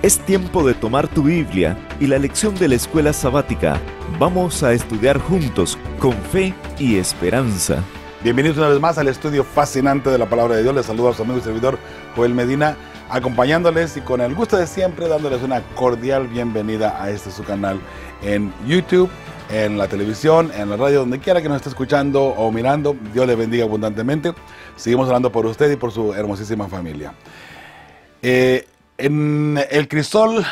Es tiempo de tomar tu Biblia y la lección de la escuela sabática. Vamos a estudiar juntos con fe y esperanza. Bienvenidos una vez más al estudio fascinante de la Palabra de Dios. Les saludo a su amigo y servidor Joel Medina, acompañándoles y con el gusto de siempre dándoles una cordial bienvenida a este su canal en YouTube, en la televisión, en la radio, donde quiera que nos esté escuchando o mirando. Dios le bendiga abundantemente. Seguimos orando por usted y por su hermosísima familia. En el crisol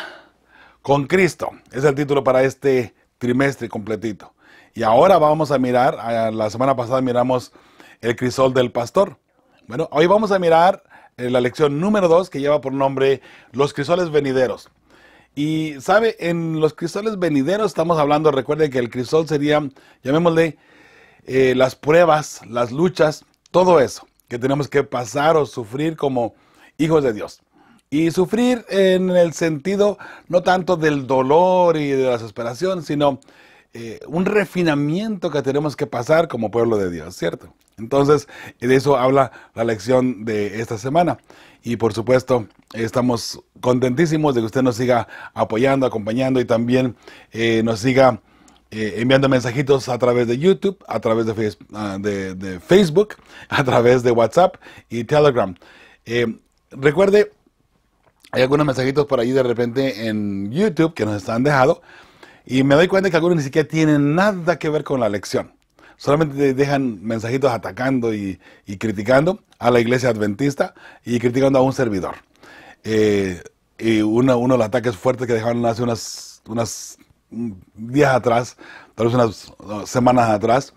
con Cristo es el título para este trimestre completito. Y ahora vamos a mirar, la semana pasada miramos el crisol del pastor. Bueno, hoy vamos a mirar la lección número 2 que lleva por nombre los crisoles venideros. Y sabe, en los crisoles venideros estamos hablando, recuerde que el crisol sería, llamémosle, las pruebas, las luchas, todo eso que tenemos que pasar o sufrir como hijos de Dios. Y sufrir en el sentido no tanto del dolor y de la desesperación, sino un refinamiento que tenemos que pasar como pueblo de Dios, ¿cierto? Entonces, de eso habla la lección de esta semana. Y por supuesto, estamos contentísimos de que usted nos siga apoyando, acompañando y también nos siga enviando mensajitos a través de YouTube, a través de Facebook, a través de WhatsApp y Telegram. Recuerde, hay algunos mensajitos por ahí de repente en YouTube que nos están dejando y me doy cuenta que algunos ni siquiera tienen nada que ver con la lección. Solamente dejan mensajitos atacando y criticando a la iglesia adventista y criticando a un servidor. Y uno de los ataques fuertes que dejaron hace unos días atrás, tal vez unas semanas atrás,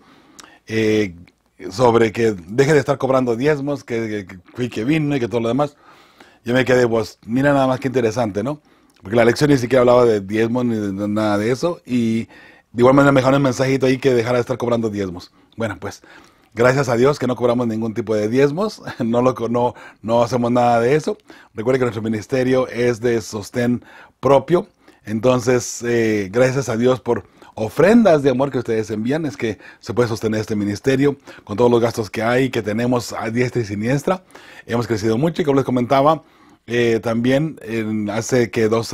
sobre que deje de estar cobrando diezmos, que vino y que todo lo demás. Yo me quedé, pues, mira nada más que interesante, ¿no? Porque la lección ni siquiera hablaba de diezmos ni de nada de eso. Y de igual manera me dejaron un mensajito ahí que dejara de estar cobrando diezmos. Bueno, pues, gracias a Dios que no cobramos ningún tipo de diezmos. No hacemos nada de eso. Recuerden que nuestro ministerio es de sostén propio. Entonces, gracias a Dios por ofrendas de amor que ustedes envían, es que se puede sostener este ministerio con todos los gastos que hay, que tenemos a diestra y siniestra. Hemos crecido mucho y como les comentaba, también hace que dos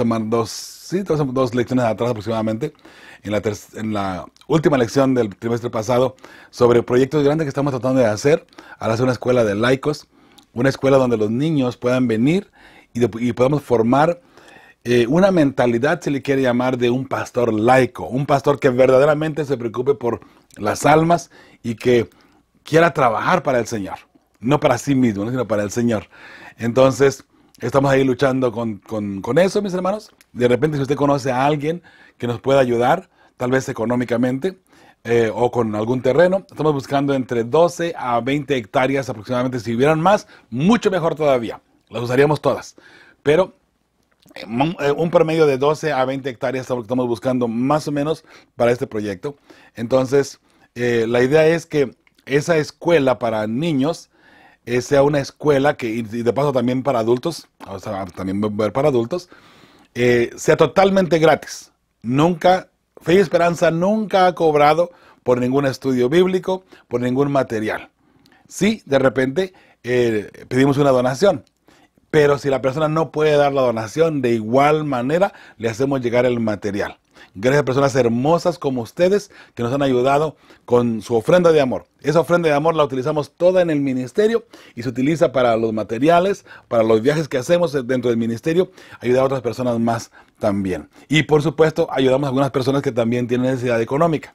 lecciones atrás aproximadamente, en la última lección del trimestre pasado, sobre proyectos grandes que estamos tratando de hacer, al hacer una escuela de laicos, una escuela donde los niños puedan venir y podamos formar una mentalidad, se le quiere llamar, de un pastor laico, un pastor que verdaderamente se preocupe por las almas y que quiera trabajar para el Señor, no para sí mismo, sino para el Señor. Entonces, estamos ahí luchando con eso, mis hermanos. De repente, si usted conoce a alguien que nos pueda ayudar, tal vez económicamente, o con algún terreno, estamos buscando entre 12 a 20 hectáreas aproximadamente. Si hubieran más, mucho mejor todavía. Las usaríamos todas. Pero un promedio de 12 a 20 hectáreas estamos buscando más o menos para este proyecto. Entonces, la idea es que esa escuela para niños sea una escuela que, y de paso también para adultos, o sea, también para adultos, sea totalmente gratis. Fe y Esperanza nunca ha cobrado por ningún estudio bíblico, por ningún material. Sí, de repente pedimos una donación. Pero si la persona no puede dar la donación, de igual manera le hacemos llegar el material. Gracias a personas hermosas como ustedes que nos han ayudado con su ofrenda de amor. Esa ofrenda de amor la utilizamos toda en el ministerio y se utiliza para los materiales, para los viajes que hacemos dentro del ministerio, ayudar a otras personas más también. Y por supuesto ayudamos a algunas personas que también tienen necesidad económica,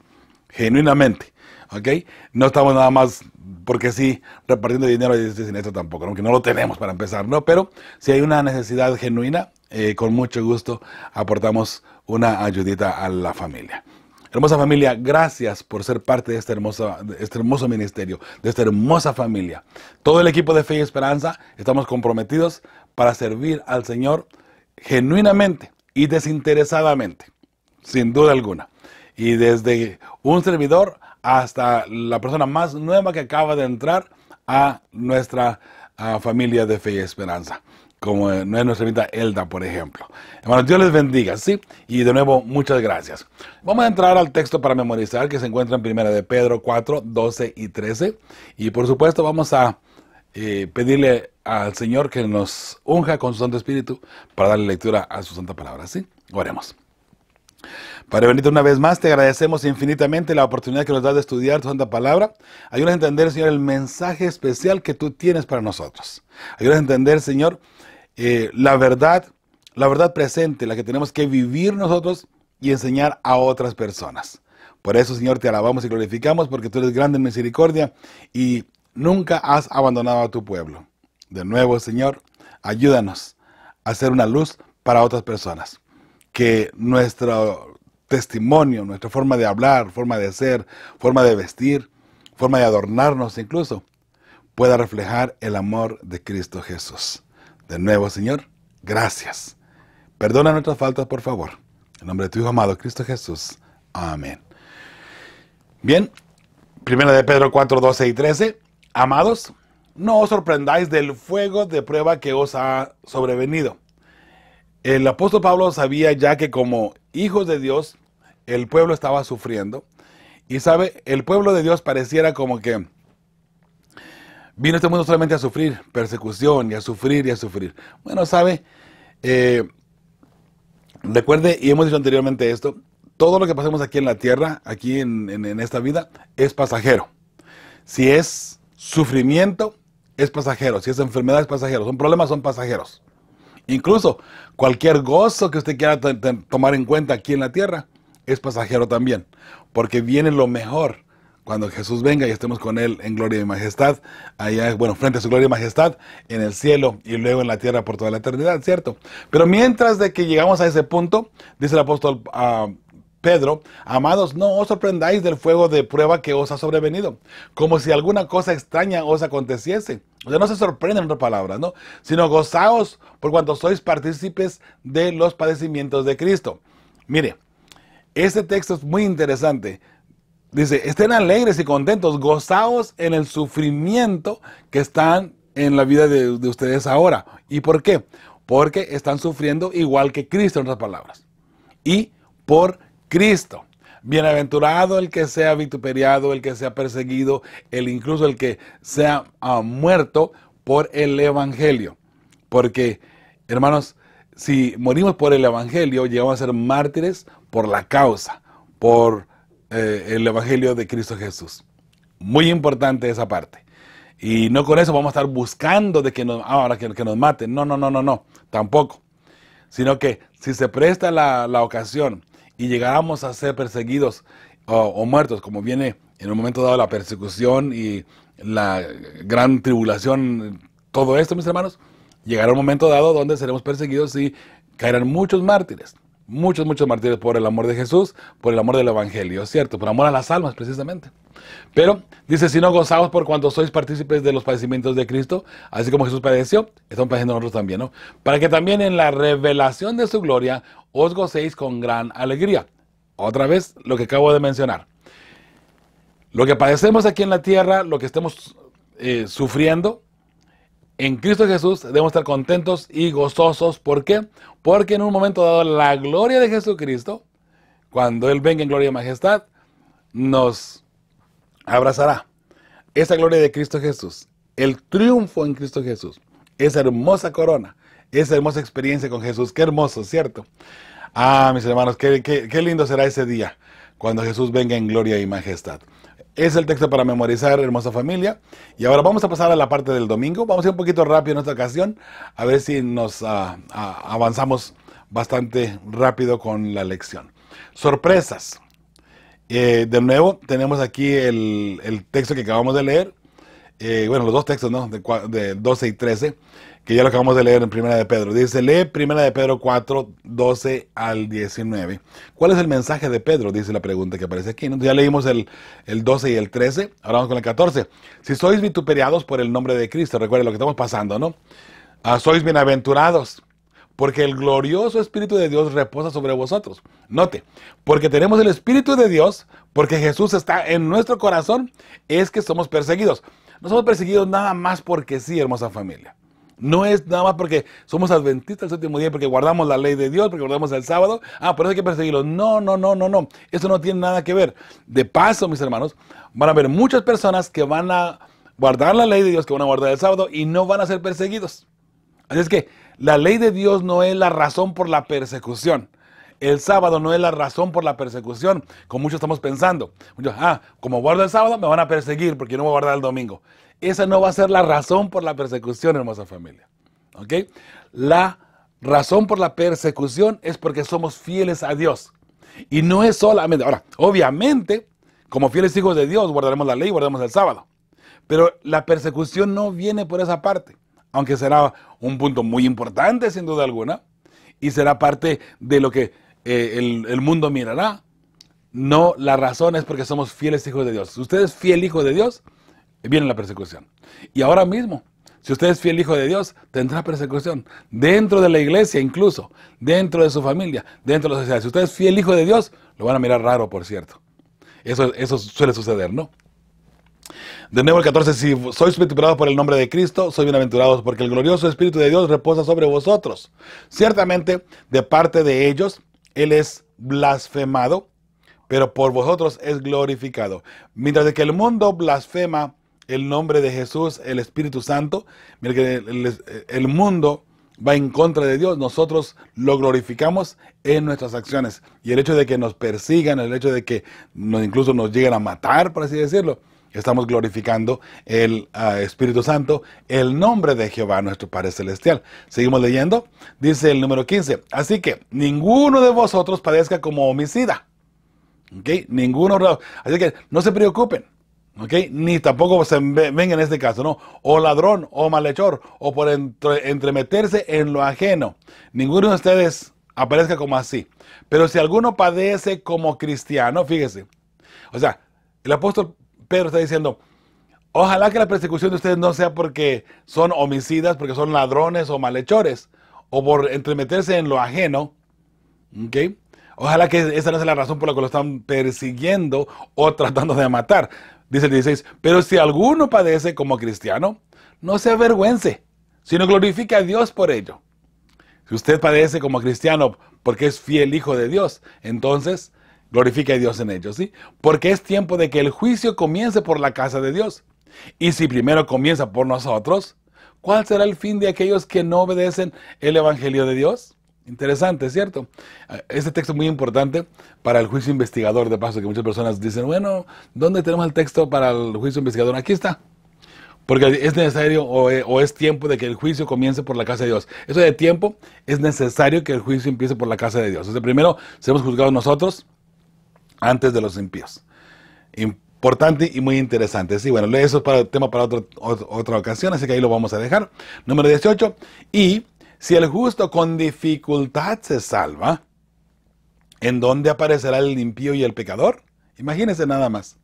genuinamente. ¿Ok? No estamos nada más porque sí repartiendo dinero y sin esto tampoco, aunque no lo tenemos para empezar, ¿no? Pero si hay una necesidad genuina, con mucho gusto aportamos una ayudita a la familia. Hermosa familia, gracias por ser parte de este hermoso ministerio, de esta hermosa familia. Todo el equipo de Fe y Esperanza estamos comprometidos para servir al Señor genuinamente y desinteresadamente, sin duda alguna. Y desde un servidor hasta la persona más nueva que acaba de entrar a nuestra familia de Fe y Esperanza, como es nuestra hermanita Elda, por ejemplo. Hermanos, Dios les bendiga, ¿sí? Y de nuevo, muchas gracias. Vamos a entrar al texto para memorizar, que se encuentra en 1 de Pedro 4, 12 y 13. Y por supuesto vamos a pedirle al Señor que nos unja con su Santo Espíritu para darle lectura a su Santa Palabra. ¿Sí? Oremos. Padre bendito, una vez más te agradecemos infinitamente la oportunidad que nos das de estudiar tu Santa Palabra. Ayúdanos a entender, Señor, el mensaje especial que tú tienes para nosotros. Ayúdanos a entender, Señor, la verdad presente, la que tenemos que vivir nosotros y enseñar a otras personas. Por eso, Señor, te alabamos y glorificamos porque tú eres grande en misericordia y nunca has abandonado a tu pueblo. De nuevo, Señor, ayúdanos a ser una luz para otras personas. Que nuestro testimonio, nuestra forma de hablar, forma de ser, forma de vestir, forma de adornarnos incluso, pueda reflejar el amor de Cristo Jesús. De nuevo, Señor, gracias. Perdona nuestras faltas, por favor. En nombre de tu Hijo amado, Cristo Jesús. Amén. Bien, 1 de Pedro 4, 12 y 13. Amados, no os sorprendáis del fuego de prueba que os ha sobrevenido. El apóstol Pablo sabía ya que como hijos de Dios, el pueblo estaba sufriendo. Y sabe, el pueblo de Dios pareciera como que vino a este mundo solamente a sufrir persecución y a sufrir y a sufrir. Bueno, sabe, recuerde, y hemos dicho anteriormente esto, todo lo que pasemos aquí en la tierra, aquí en esta vida, es pasajero. Si es sufrimiento, es pasajero. Si es enfermedad, es pasajero. Son problemas, son pasajeros. Incluso cualquier gozo que usted quiera tomar en cuenta aquí en la tierra es pasajero también, porque viene lo mejor cuando Jesús venga y estemos con Él en gloria y majestad, allá, bueno, frente a su gloria y majestad, en el cielo y luego en la tierra por toda la eternidad, ¿cierto? Pero mientras de que llegamos a ese punto, dice el apóstol Pedro, amados, no os sorprendáis del fuego de prueba que os ha sobrevenido, como si alguna cosa extraña os aconteciese. O sea, no se sorprenden, en otras palabras, ¿no? Sino gozaos por cuanto sois partícipes de los padecimientos de Cristo. Mire, este texto es muy interesante. Dice, estén alegres y contentos, gozaos en el sufrimiento que están en la vida de ustedes ahora. ¿Y por qué? Porque están sufriendo igual que Cristo, en otras palabras. Y por Cristo. Bienaventurado el que sea vituperiado, el que sea perseguido, incluso el que sea muerto por el Evangelio. Porque, hermanos, si morimos por el Evangelio, llegamos a ser mártires por la causa, por el Evangelio de Cristo Jesús. Muy importante esa parte. Y no con eso vamos a estar buscando de que ahora que nos maten. No, tampoco. Sino que si se presta la ocasión y llegáramos a ser perseguidos o muertos, como viene en un momento dado la persecución y la gran tribulación, todo esto, mis hermanos, llegará un momento dado donde seremos perseguidos y caerán muchos mártires. Muchos mártires por el amor de Jesús, por el amor del Evangelio, ¿cierto? Por amor a las almas, precisamente. Pero, dice, si no gozaos por cuanto sois partícipes de los padecimientos de Cristo, así como Jesús padeció, estamos padeciendo nosotros también, ¿no? Para que también en la revelación de su gloria os gocéis con gran alegría. Otra vez, lo que acabo de mencionar. Lo que padecemos aquí en la tierra, lo que estemos sufriendo, en Cristo Jesús debemos estar contentos y gozosos. ¿Por qué? Porque en un momento dado la gloria de Jesucristo, cuando Él venga en gloria y majestad, nos abrazará. Esa gloria de Cristo Jesús, el triunfo en Cristo Jesús, esa hermosa corona, esa hermosa experiencia con Jesús. Qué hermoso, ¿cierto? Ah, mis hermanos, qué lindo será ese día, cuando Jesús venga en gloria y majestad. Es el texto para memorizar, hermosa familia. Y ahora vamos a pasar a la parte del domingo. Vamos a ir un poquito rápido en esta ocasión, a ver si nos avanzamos bastante rápido con la lección. Sorpresas. De nuevo, tenemos aquí el texto que acabamos de leer. Bueno, los dos textos, ¿no? De 12 y 13, que ya lo acabamos de leer en Primera de Pedro. Dice, lee Primera de Pedro 4, 12 al 19. ¿Cuál es el mensaje de Pedro? Dice la pregunta que aparece aquí, ¿no? Ya leímos el 12 y el 13, ahora vamos con el 14. Si sois vituperiados por el nombre de Cristo, recuerden lo que estamos pasando, ¿no? Sois bienaventurados, porque el glorioso Espíritu de Dios reposa sobre vosotros. Note, porque tenemos el Espíritu de Dios, porque Jesús está en nuestro corazón, es que somos perseguidos. No somos perseguidos nada más porque sí, hermosa familia. No es nada más porque somos adventistas el séptimo día, porque guardamos la ley de Dios, porque guardamos el sábado. Por eso hay que perseguirlos. No. Eso no tiene nada que ver. De paso, mis hermanos, van a haber muchas personas que van a guardar la ley de Dios, que van a guardar el sábado y no van a ser perseguidos. Así es que la ley de Dios no es la razón por la persecución. El sábado no es la razón por la persecución, como muchos estamos pensando. Muchos, como guardo el sábado, me van a perseguir porque no voy a guardar el domingo. Esa no va a ser la razón por la persecución, hermosa familia. ¿Ok? La razón por la persecución es porque somos fieles a Dios. Y no es solamente, ahora, obviamente, como fieles hijos de Dios, guardaremos la ley y guardaremos el sábado. Pero la persecución no viene por esa parte, aunque será un punto muy importante, sin duda alguna, y será parte de lo que el mundo mirará. No, la razón es porque somos fieles hijos de Dios. Si usted es fiel hijo de Dios, viene la persecución. Y ahora mismo, si usted es fiel hijo de Dios, tendrá persecución. Dentro de la iglesia incluso, dentro de su familia, dentro de la sociedad. Si usted es fiel hijo de Dios, lo van a mirar raro, por cierto. Eso suele suceder, ¿no? De nuevo el 14, si sois vituperados por el nombre de Cristo, sois bienaventurados, porque el glorioso Espíritu de Dios reposa sobre vosotros. Ciertamente, de parte de ellos, Él es blasfemado, pero por vosotros es glorificado. Mientras de que el mundo blasfema el nombre de Jesús, el Espíritu Santo, mira que el mundo va en contra de Dios, nosotros lo glorificamos en nuestras acciones. Y el hecho de que nos persigan, el hecho de que incluso nos lleguen a matar, por así decirlo, estamos glorificando el Espíritu Santo, el nombre de Jehová, nuestro Padre Celestial. Seguimos leyendo, dice el número 15, así que ninguno de vosotros padezca como homicida. ¿Okay? Ninguno, así que no se preocupen. ¿Okay? Ni tampoco se venga en este caso, ¿no? O ladrón, o malhechor, o por entremeterse en lo ajeno. Ninguno de ustedes aparezca como así. Pero si alguno padece como cristiano, fíjese. O sea, el apóstol Pedro está diciendo, ojalá que la persecución de ustedes no sea porque son homicidas, porque son ladrones o malhechores, o por entremeterse en lo ajeno. ¿Okay? Ojalá que esa no sea la razón por la que lo están persiguiendo o tratando de matar. Dice el 16, pero si alguno padece como cristiano, no se avergüence, sino glorifique a Dios por ello. Si usted padece como cristiano porque es fiel hijo de Dios, entonces glorifique a Dios en ello, ¿sí? Porque es tiempo de que el juicio comience por la casa de Dios. Y si primero comienza por nosotros, ¿cuál será el fin de aquellos que no obedecen el evangelio de Dios? Interesante, ¿cierto? Este texto es muy importante para el juicio investigador, de paso, que muchas personas dicen, bueno, ¿dónde tenemos el texto para el juicio investigador? Aquí está. Porque es necesario o es tiempo de que el juicio comience por la casa de Dios. Eso de tiempo, es necesario que el juicio empiece por la casa de Dios. O sea, primero seremos juzgados nosotros antes de los impíos. Importante y muy interesante. Sí, bueno, eso es para el tema para otra ocasión, así que ahí lo vamos a dejar. Número 18. Y si el justo con dificultad se salva, ¿en dónde aparecerá el impío y el pecador? Imagínense nada más.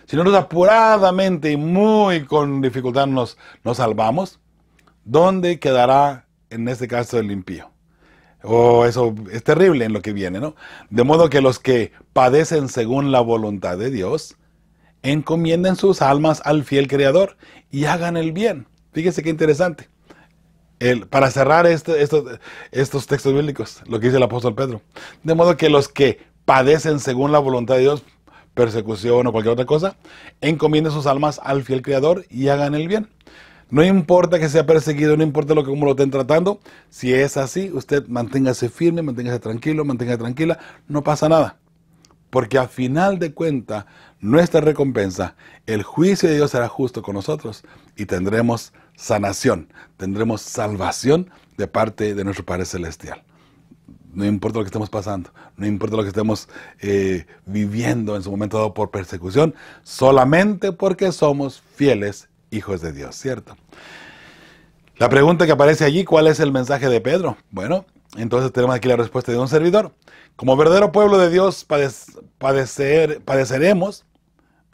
Si nosotros apuradamente y muy con dificultad nos salvamos, ¿dónde quedará en este caso el impío? Eso es terrible en lo que viene, ¿no? De modo que los que padecen según la voluntad de Dios, encomienden sus almas al fiel Creador y hagan el bien. Fíjese qué interesante. Para cerrar estos textos bíblicos, lo que dice el apóstol Pedro. De modo que los que padecen según la voluntad de Dios, persecución o cualquier otra cosa, encomienden sus almas al fiel Creador y hagan el bien. No importa que sea perseguido, no importa cómo lo estén tratando, si es así, usted manténgase firme, manténgase tranquilo, manténgase tranquila, no pasa nada. Porque a final de cuentas, nuestra recompensa, el juicio de Dios será justo con nosotros y tendremos sanación, tendremos salvación de parte de nuestro Padre Celestial. No importa lo que estemos pasando, no importa lo que estemos viviendo en su momento dado por persecución, solamente porque somos fieles hijos de Dios, ¿cierto? La pregunta que aparece allí, ¿cuál es el mensaje de Pedro? Bueno, entonces tenemos aquí la respuesta de un servidor. Como verdadero pueblo de Dios padeceremos,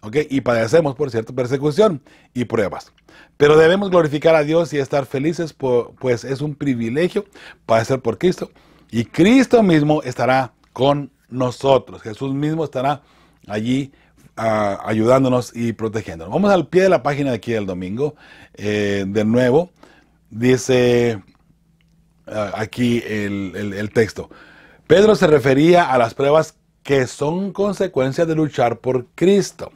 ¿okay? Y padecemos, por cierto, persecución y pruebas. Pero debemos glorificar a Dios y estar felices, pues es un privilegio padecer por Cristo. Y Cristo mismo estará con nosotros. Jesús mismo estará allí ayudándonos y protegiéndonos. Vamos al pie de la página de aquí del domingo. De nuevo, dice aquí el texto. Pedro se refería a las pruebas que son consecuencia de luchar por Cristo.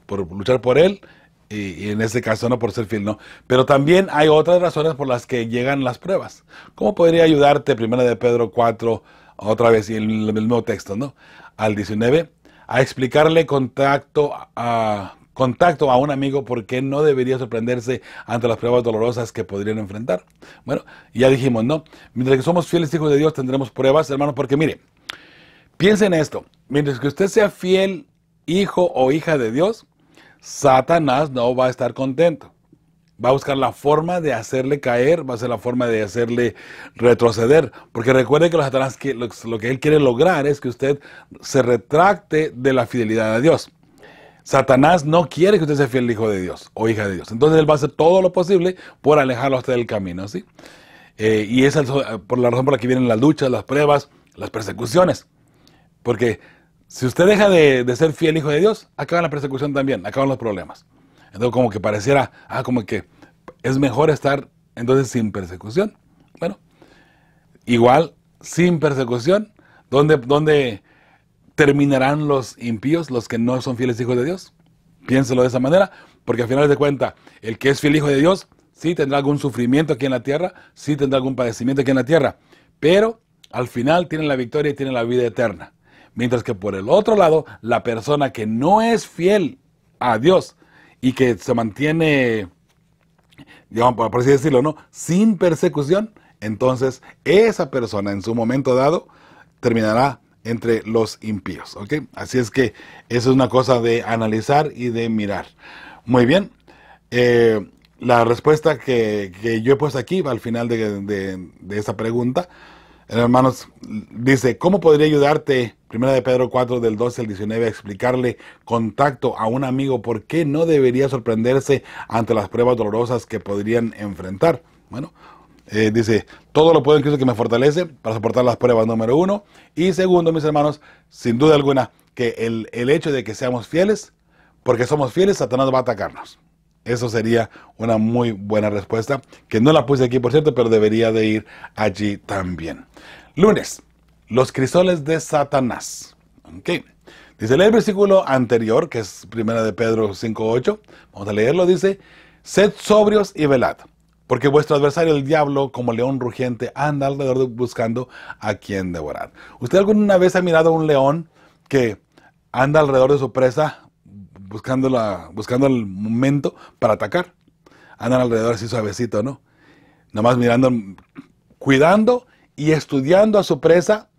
Por luchar por Él Y en este caso no por ser fiel, no. Pero también hay otras razones por las que llegan las pruebas. ¿Cómo podría ayudarte, primera de Pedro 4, otra vez, y el mismo texto, ¿no? Al 19, a explicarle contacto a un amigo por qué no debería sorprenderse ante las pruebas dolorosas que podrían enfrentar. Bueno, ya dijimos, ¿no? Mientras que somos fieles hijos de Dios tendremos pruebas, hermanos, porque mire, piensen en esto. Mientras que usted sea fiel hijo o hija de Dios, Satanás no va a estar contento. Va a buscar la forma de hacerle caer, va a ser la forma de hacerle retroceder. Porque recuerde que Satanás, lo que él quiere lograr es que usted se retracte de la fidelidad a Dios. Satanás no quiere que usted sea fiel hijo de Dios o hija de Dios. Entonces él va a hacer todo lo posible por alejarlo a usted del camino, ¿sí? Y esa es por la razón por la que vienen las luchas, las pruebas, las persecuciones. Porque si usted deja de ser fiel hijo de Dios, acaba la persecución también, acaban los problemas. Entonces como que pareciera, como que es mejor estar entonces sin persecución. Bueno, igual, sin persecución, ¿dónde terminarán los impíos, los que no son fieles hijos de Dios? Piénselo de esa manera, porque al final de cuentas, el que es fiel hijo de Dios, sí tendrá algún sufrimiento aquí en la tierra, sí tendrá algún padecimiento aquí en la tierra, pero al final tiene la victoria y tiene la vida eterna. Mientras que por el otro lado, la persona que no es fiel a Dios y que se mantiene, digamos, por así decirlo, ¿no?, sin persecución, entonces esa persona en su momento dado terminará entre los impíos, ¿ok? Así es que eso es una cosa de analizar y de mirar. Muy bien. La respuesta que yo he puesto aquí, al final de esta pregunta, hermanos, dice, ¿cómo podría ayudarte, primera de Pedro 4, del 12 al 19, a explicarle contacto a un amigo por qué no debería sorprenderse ante las pruebas dolorosas que podrían enfrentar? Bueno, dice, todo lo puedo en Cristo que me fortalece para soportar las pruebas, número 1. Y segundo, mis hermanos, sin duda alguna, que el hecho de que seamos fieles, porque somos fieles, Satanás va a atacarnos. Eso sería una muy buena respuesta, que no la puse aquí, por cierto, pero debería de ir allí también. Lunes, los crisoles de Satanás. Ok. Dice, lee el versículo anterior, que es primera de Pedro 5:8. Vamos a leerlo, dice, sed sobrios y velad, porque vuestro adversario el diablo, como león rugiente, anda alrededor buscando a quien devorar. ¿Usted alguna vez ha mirado a un león que anda alrededor de su presa buscando el momento para atacar? Andan alrededor así suavecito, ¿no? Nomás mirando, cuidando y estudiando a su presa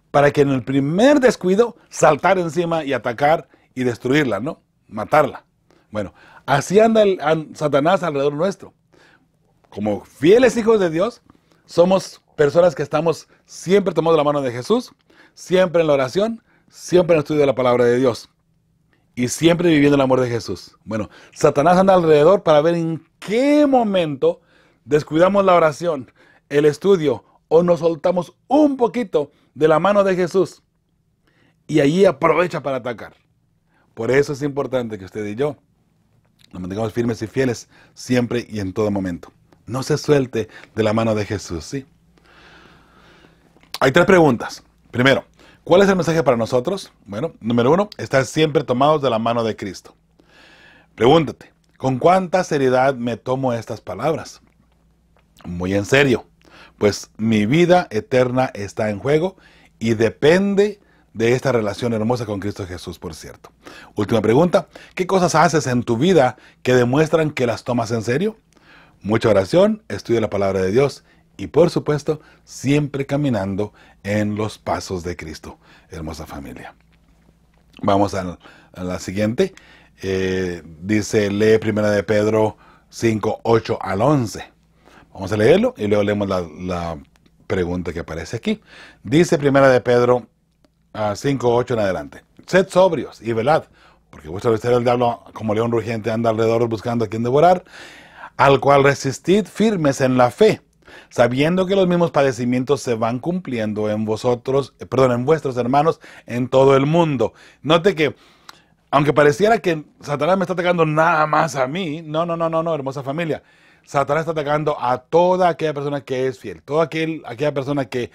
para que en el primer descuido saltar encima y atacar y destruirla, ¿no? Matarla. Bueno, así anda Satanás alrededor nuestro. Como fieles hijos de Dios, somos personas que estamos siempre tomando la mano de Jesús, siempre en la oración, siempre en el estudio de la palabra de Dios y siempre viviendo el amor de Jesús. Bueno, Satanás anda alrededor para ver en qué momento descuidamos la oración, el estudio o nos soltamos un poquito de la mano de Jesús y allí aprovecha para atacar. Por eso es importante que usted y yo nos mantengamos firmes y fieles siempre y en todo momento. No se suelte de la mano de Jesús, ¿sí? Hay 3 preguntas. Primero, ¿cuál es el mensaje para nosotros? Bueno, número 1, estar siempre tomados de la mano de Cristo. Pregúntate, ¿con cuánta seriedad me tomo estas palabras? Muy en serio, pues mi vida eterna está en juego y depende de esta relación hermosa con Cristo Jesús, por cierto. Última pregunta, ¿qué cosas haces en tu vida que demuestran que las tomas en serio? Mucha oración, estudio de la palabra de Dios y, por supuesto, siempre caminando en los pasos de Cristo. Hermosa familia. Vamos a la siguiente. Dice, lee primera de Pedro 5, 8 al 11. Vamos a leerlo y luego leemos la pregunta que aparece aquí. Dice primera de Pedro 5, 8 en adelante. Sed sobrios y velad, porque vuestro adversario el diablo, como león rugiente, anda alrededor buscando a quien devorar, al cual resistid firmes en la fe, sabiendo que los mismos padecimientos se van cumpliendo en vuestros hermanos en todo el mundo. Note que, aunque pareciera que Satanás me está atacando nada más a mí, no, hermosa familia. Satanás está atacando a toda aquella persona que es fiel, aquella persona que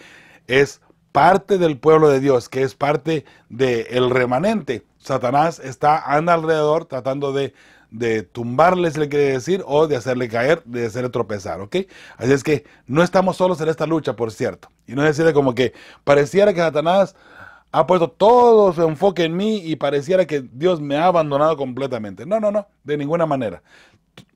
es parte del pueblo de Dios, que es parte del remanente. Satanás anda alrededor tratando de de tumbarle, si le quiere decir, o de hacerle caer, de hacerle tropezar, ¿ok? Así es que no estamos solos en esta lucha, por cierto. Y no es decir como que pareciera que Satanás ha puesto todo su enfoque en mí y pareciera que Dios me ha abandonado completamente. No, no, no, de ninguna manera.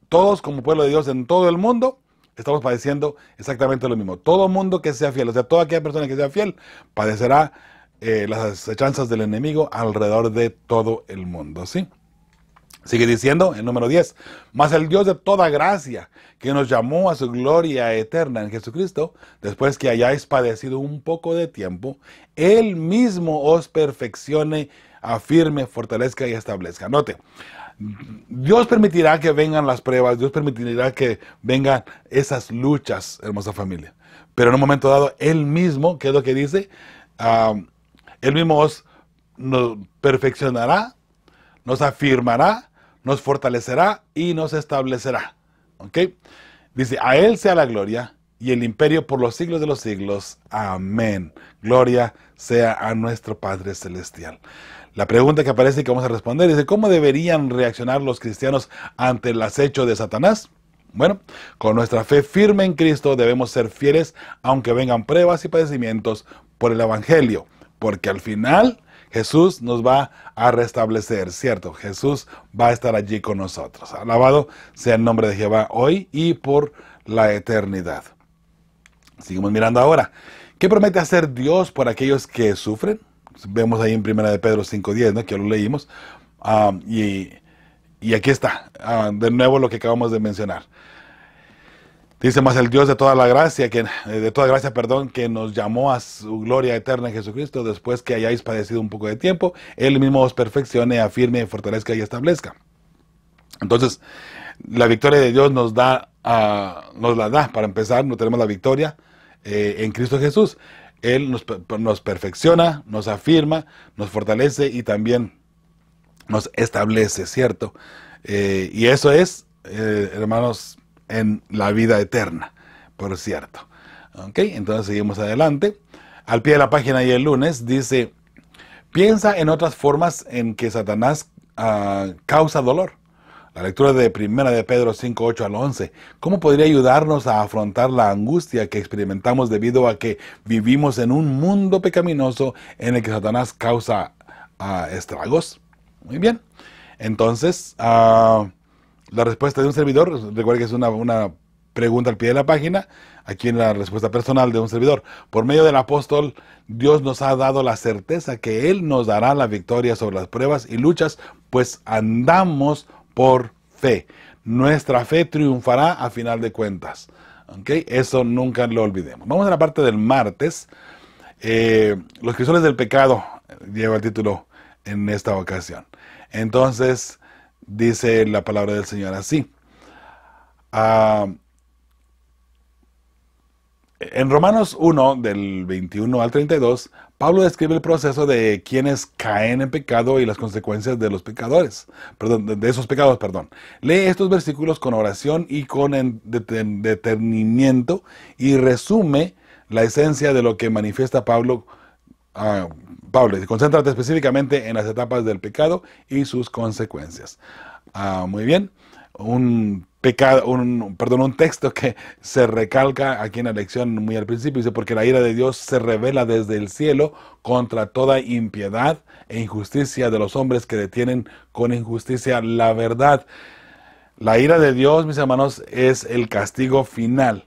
Todos como pueblo de Dios en todo el mundo estamos padeciendo exactamente lo mismo. Todo mundo que sea fiel, o sea, toda aquella persona que sea fiel, padecerá las acechanzas del enemigo alrededor de todo el mundo, ¿sí? Sigue diciendo el número 10, mas el Dios de toda gracia, que nos llamó a su gloria eterna en Jesucristo, después que hayáis padecido un poco de tiempo, Él mismo os perfeccione, afirme, fortalezca y establezca. Note, Dios permitirá que vengan las pruebas, Dios permitirá que vengan esas luchas, hermosa familia. Pero en un momento dado, Él mismo, ¿qué es lo que dice? Él mismo nos perfeccionará, nos afirmará, nos fortalecerá y nos establecerá. ¿Ok? Dice, a Él sea la gloria y el imperio por los siglos de los siglos. Amén. Gloria sea a nuestro Padre Celestial. La pregunta que aparece y que vamos a responder dice, ¿cómo deberían reaccionar los cristianos ante el acecho de Satanás? Bueno, con nuestra fe firme en Cristo debemos ser fieles aunque vengan pruebas y padecimientos por el Evangelio, porque al final Jesús nos va a restablecer, ¿cierto? Jesús va a estar allí con nosotros. Alabado sea el nombre de Jehová hoy y por la eternidad. Seguimos mirando ahora. ¿Qué promete hacer Dios por aquellos que sufren? Vemos ahí en 1 de Pedro 5:10, ¿no? Que lo leímos. Y aquí está, de nuevo lo que acabamos de mencionar. Dice, más el Dios de toda la gracia, que nos llamó a su gloria eterna en Jesucristo, después que hayáis padecido un poco de tiempo, Él mismo os perfeccione, afirme, fortalezca y establezca. Entonces, la victoria de Dios nos la da, para empezar, no tenemos la victoria en Cristo Jesús. Él nos perfecciona, nos afirma, nos fortalece y también nos establece, ¿cierto? Y eso es, hermanos, en la vida eterna, por cierto. ¿Ok? Entonces seguimos adelante. Al pie de la página y el lunes dice, piensa en otras formas en que Satanás causa dolor. La lectura de 1 de Pedro 5:8 al 11. ¿Cómo podría ayudarnos a afrontar la angustia que experimentamos debido a que vivimos en un mundo pecaminoso en el que Satanás causa estragos? Muy bien. Entonces, la respuesta de un servidor, recuerda que es una pregunta al pie de la página, aquí en la respuesta personal de un servidor. Por medio del apóstol, Dios nos ha dado la certeza que Él nos dará la victoria sobre las pruebas y luchas, pues andamos por fe. Nuestra fe triunfará a final de cuentas. ¿Okay? Eso nunca lo olvidemos. Vamos a la parte del martes. Los crisoles del pecado lleva el título en esta ocasión. Entonces, dice la palabra del Señor así. En Romanos 1, del 21 al 32, Pablo describe el proceso de quienes caen en pecado y las consecuencias de los pecadores, de esos pecados, perdón. Lee estos versículos con oración y con detenimiento y resume la esencia de lo que manifiesta Pablo. Concéntrate específicamente en las etapas del pecado y sus consecuencias. Muy bien. Un texto que se recalca aquí en la lección muy al principio, dice, porque la ira de Dios se revela desde el cielo contra toda impiedad e injusticia de los hombres que detienen con injusticia la verdad. La ira de Dios, mis hermanos, es el castigo final,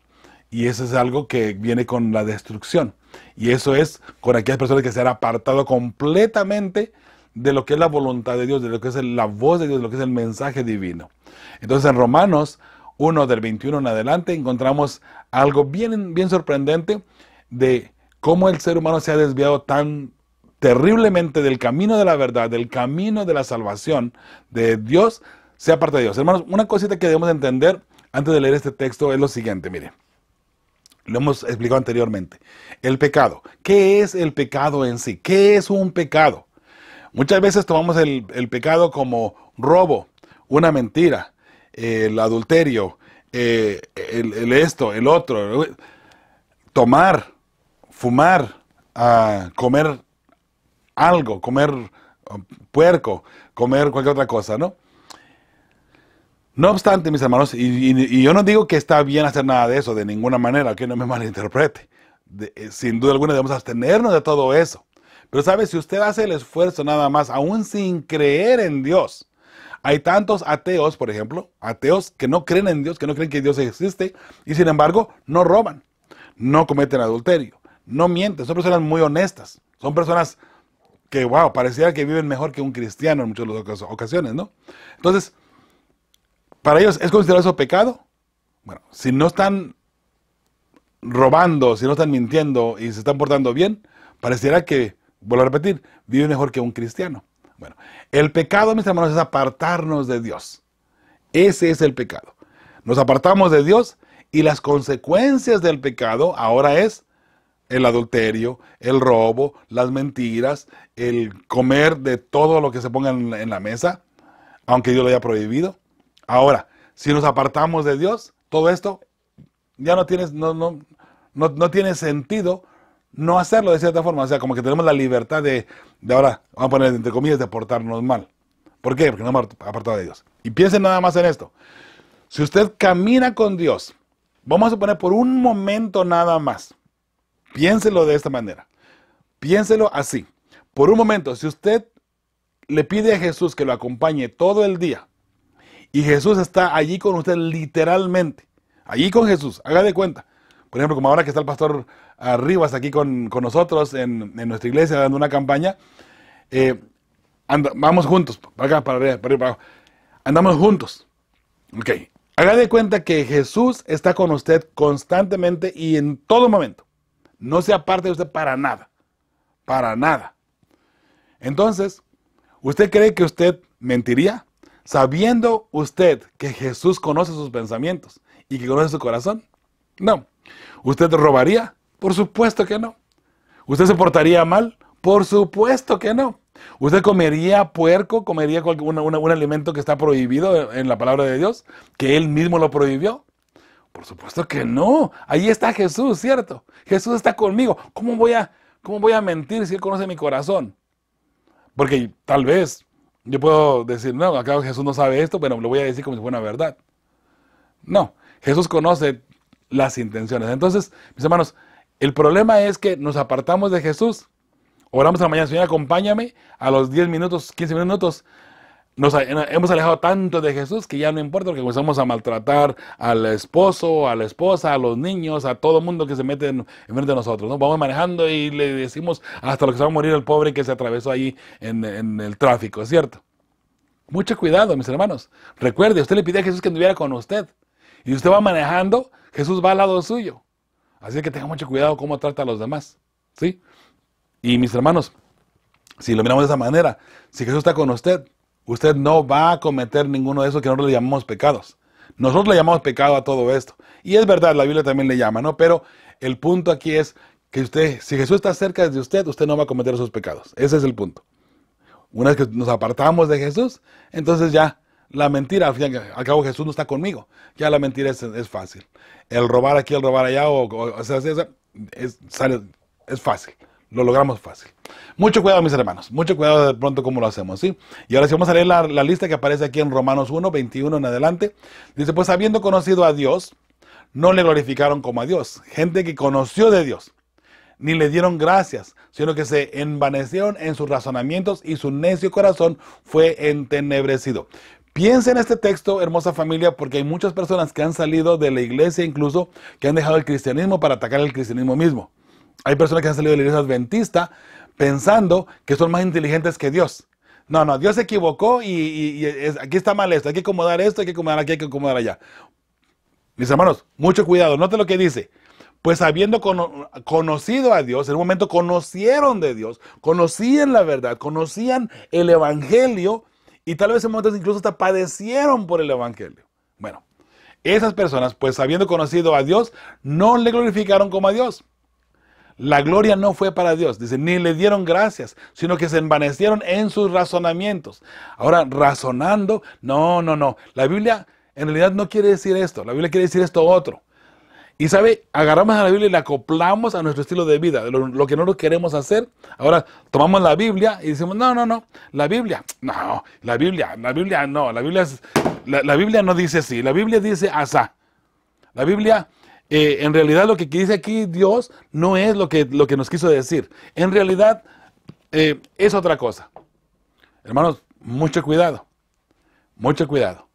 y eso es algo que viene con la destrucción, y eso es con aquellas personas que se han apartado completamente de lo que es la voluntad de Dios, de lo que es la voz de Dios, de lo que es el mensaje divino. Entonces en Romanos 1 del 21 en adelante encontramos algo bien, bien sorprendente de cómo el ser humano se ha desviado tan terriblemente del camino de la verdad, del camino de la salvación de Dios, se aparta de Dios. Hermanos, una cosita que debemos entender antes de leer este texto es lo siguiente, mire. Lo hemos explicado anteriormente. El pecado. ¿Qué es el pecado en sí? ¿Qué es un pecado? Muchas veces tomamos el pecado como robo, una mentira, el adulterio, esto, el otro, tomar, fumar, comer algo, comer puerco, comer cualquier otra cosa, ¿no? No obstante, mis hermanos, y yo no digo que está bien hacer nada de eso, de ninguna manera, que no me malinterprete. Sin duda alguna debemos abstenernos de todo eso. Pero sabe, si usted hace el esfuerzo nada más, aún sin creer en Dios, hay tantos ateos, por ejemplo, ateos que no creen en Dios, que no creen que Dios existe, y sin embargo no roban, no cometen adulterio, no mienten, son personas muy honestas, son personas que, wow, pareciera que viven mejor que un cristiano en muchas de las ocasiones, ¿no? Entonces, para ellos, ¿es considerado eso pecado? Bueno, si no están robando, si no están mintiendo y se están portando bien, pareciera que, vuelvo a repetir, viven mejor que un cristiano. Bueno, el pecado, mis hermanos, es apartarnos de Dios. Ese es el pecado. Nos apartamos de Dios y las consecuencias del pecado ahora es el adulterio, el robo, las mentiras, el comer de todo lo que se ponga en la mesa, aunque Dios lo haya prohibido. Ahora, si nos apartamos de Dios, todo esto ya no tiene sentido no hacerlo de cierta forma. O sea, como que tenemos la libertad de ahora, vamos a poner entre comillas, de portarnos mal. ¿Por qué? Porque no hemos apartado de Dios. Y piensen nada más en esto. Si usted camina con Dios, vamos a suponer por un momento nada más. Piénselo de esta manera. Piénselo así. Por un momento, si usted le pide a Jesús que lo acompañe todo el día, y Jesús está allí con usted literalmente, allí con Jesús, haga de cuenta. Por ejemplo, como ahora que está el pastor Rivas aquí con nosotros en nuestra iglesia dando una campaña, vamos juntos, para acá, para arriba, para abajo. Andamos juntos. Ok. Haga de cuenta que Jesús está con usted constantemente y en todo momento. No se aparte de usted para nada. Para nada. Entonces, ¿usted cree que usted mentiría? Sabiendo usted que Jesús conoce sus pensamientos y que conoce su corazón. No. ¿Usted robaría? Por supuesto que no. ¿Usted se portaría mal? Por supuesto que no. ¿Usted comería puerco? ¿Comería un alimento que está prohibido en la palabra de Dios? ¿Que Él mismo lo prohibió? Por supuesto que no. Ahí está Jesús, ¿cierto? Jesús está conmigo. ¿Cómo voy a mentir si Él conoce mi corazón? Porque tal vez yo puedo decir, no, acá Jesús no sabe esto, pero lo voy a decir como si fuera una verdad. No, Jesús conoce las intenciones. Entonces, mis hermanos, el problema es que nos apartamos de Jesús. Oramos a la mañana, Señor, acompáñame. A los 10 minutos, 15 minutos, nos hemos alejado tanto de Jesús que ya no importa, porque comenzamos a maltratar al esposo, a la esposa, a los niños, a todo mundo que se mete en frente de nosotros, ¿no? Vamos manejando y le decimos hasta lo que se va a morir el pobre que se atravesó ahí en el tráfico, ¿es cierto? Mucho cuidado, mis hermanos. Recuerde, usted le pidió a Jesús que anduviera con usted. Y usted va manejando, Jesús va al lado suyo. Así que tenga mucho cuidado cómo trata a los demás, ¿sí? Y mis hermanos, si lo miramos de esa manera, si Jesús está con usted, usted no va a cometer ninguno de esos que nosotros le llamamos pecados. Nosotros le llamamos pecado a todo esto. Y es verdad, la Biblia también le llama, ¿no? Pero el punto aquí es que usted, si Jesús está cerca de usted, usted no va a cometer esos pecados. Ese es el punto. Una vez que nos apartamos de Jesús, entonces ya la mentira, al fin y al cabo Jesús no está conmigo. Ya la mentira es fácil. El robar aquí, el robar allá, es fácil. Lo logramos fácil. Mucho cuidado, mis hermanos. Mucho cuidado de pronto cómo lo hacemos, ¿sí? Y ahora sí vamos a leer la lista que aparece aquí en Romanos 1, 21 en adelante. Dice, pues habiendo conocido a Dios, no le glorificaron como a Dios. Gente que conoció de Dios. Ni le dieron gracias, sino que se envanecieron en sus razonamientos y su necio corazón fue entenebrecido. Piensa en este texto, hermosa familia, porque hay muchas personas que han salido de la iglesia, incluso que han dejado el cristianismo para atacar el cristianismo mismo. Hay personas que han salido de la iglesia adventista pensando que son más inteligentes que Dios. No, Dios se equivocó y aquí está mal esto, hay que acomodar esto, hay que acomodar aquí, hay que acomodar allá. Mis hermanos, mucho cuidado, note lo que dice. Pues habiendo conocido a Dios, en un momento conocieron de Dios, conocían la verdad, conocían el evangelio y tal vez en momentos incluso hasta padecieron por el evangelio. Bueno, esas personas, pues habiendo conocido a Dios, no le glorificaron como a Dios. La gloria no fue para Dios, dice, ni le dieron gracias, sino que se envanecieron en sus razonamientos. Ahora, razonando, no. La Biblia en realidad no quiere decir esto, la Biblia quiere decir esto otro. Y sabe, agarramos a la Biblia y la acoplamos a nuestro estilo de vida, lo que nosotros queremos hacer. Ahora tomamos la Biblia y decimos, no, la Biblia no, la Biblia es La Biblia no dice así, la Biblia dice asá. La Biblia, en realidad lo que dice aquí Dios no es lo que nos quiso decir. En realidad es otra cosa. Hermanos, mucho cuidado, mucho cuidado.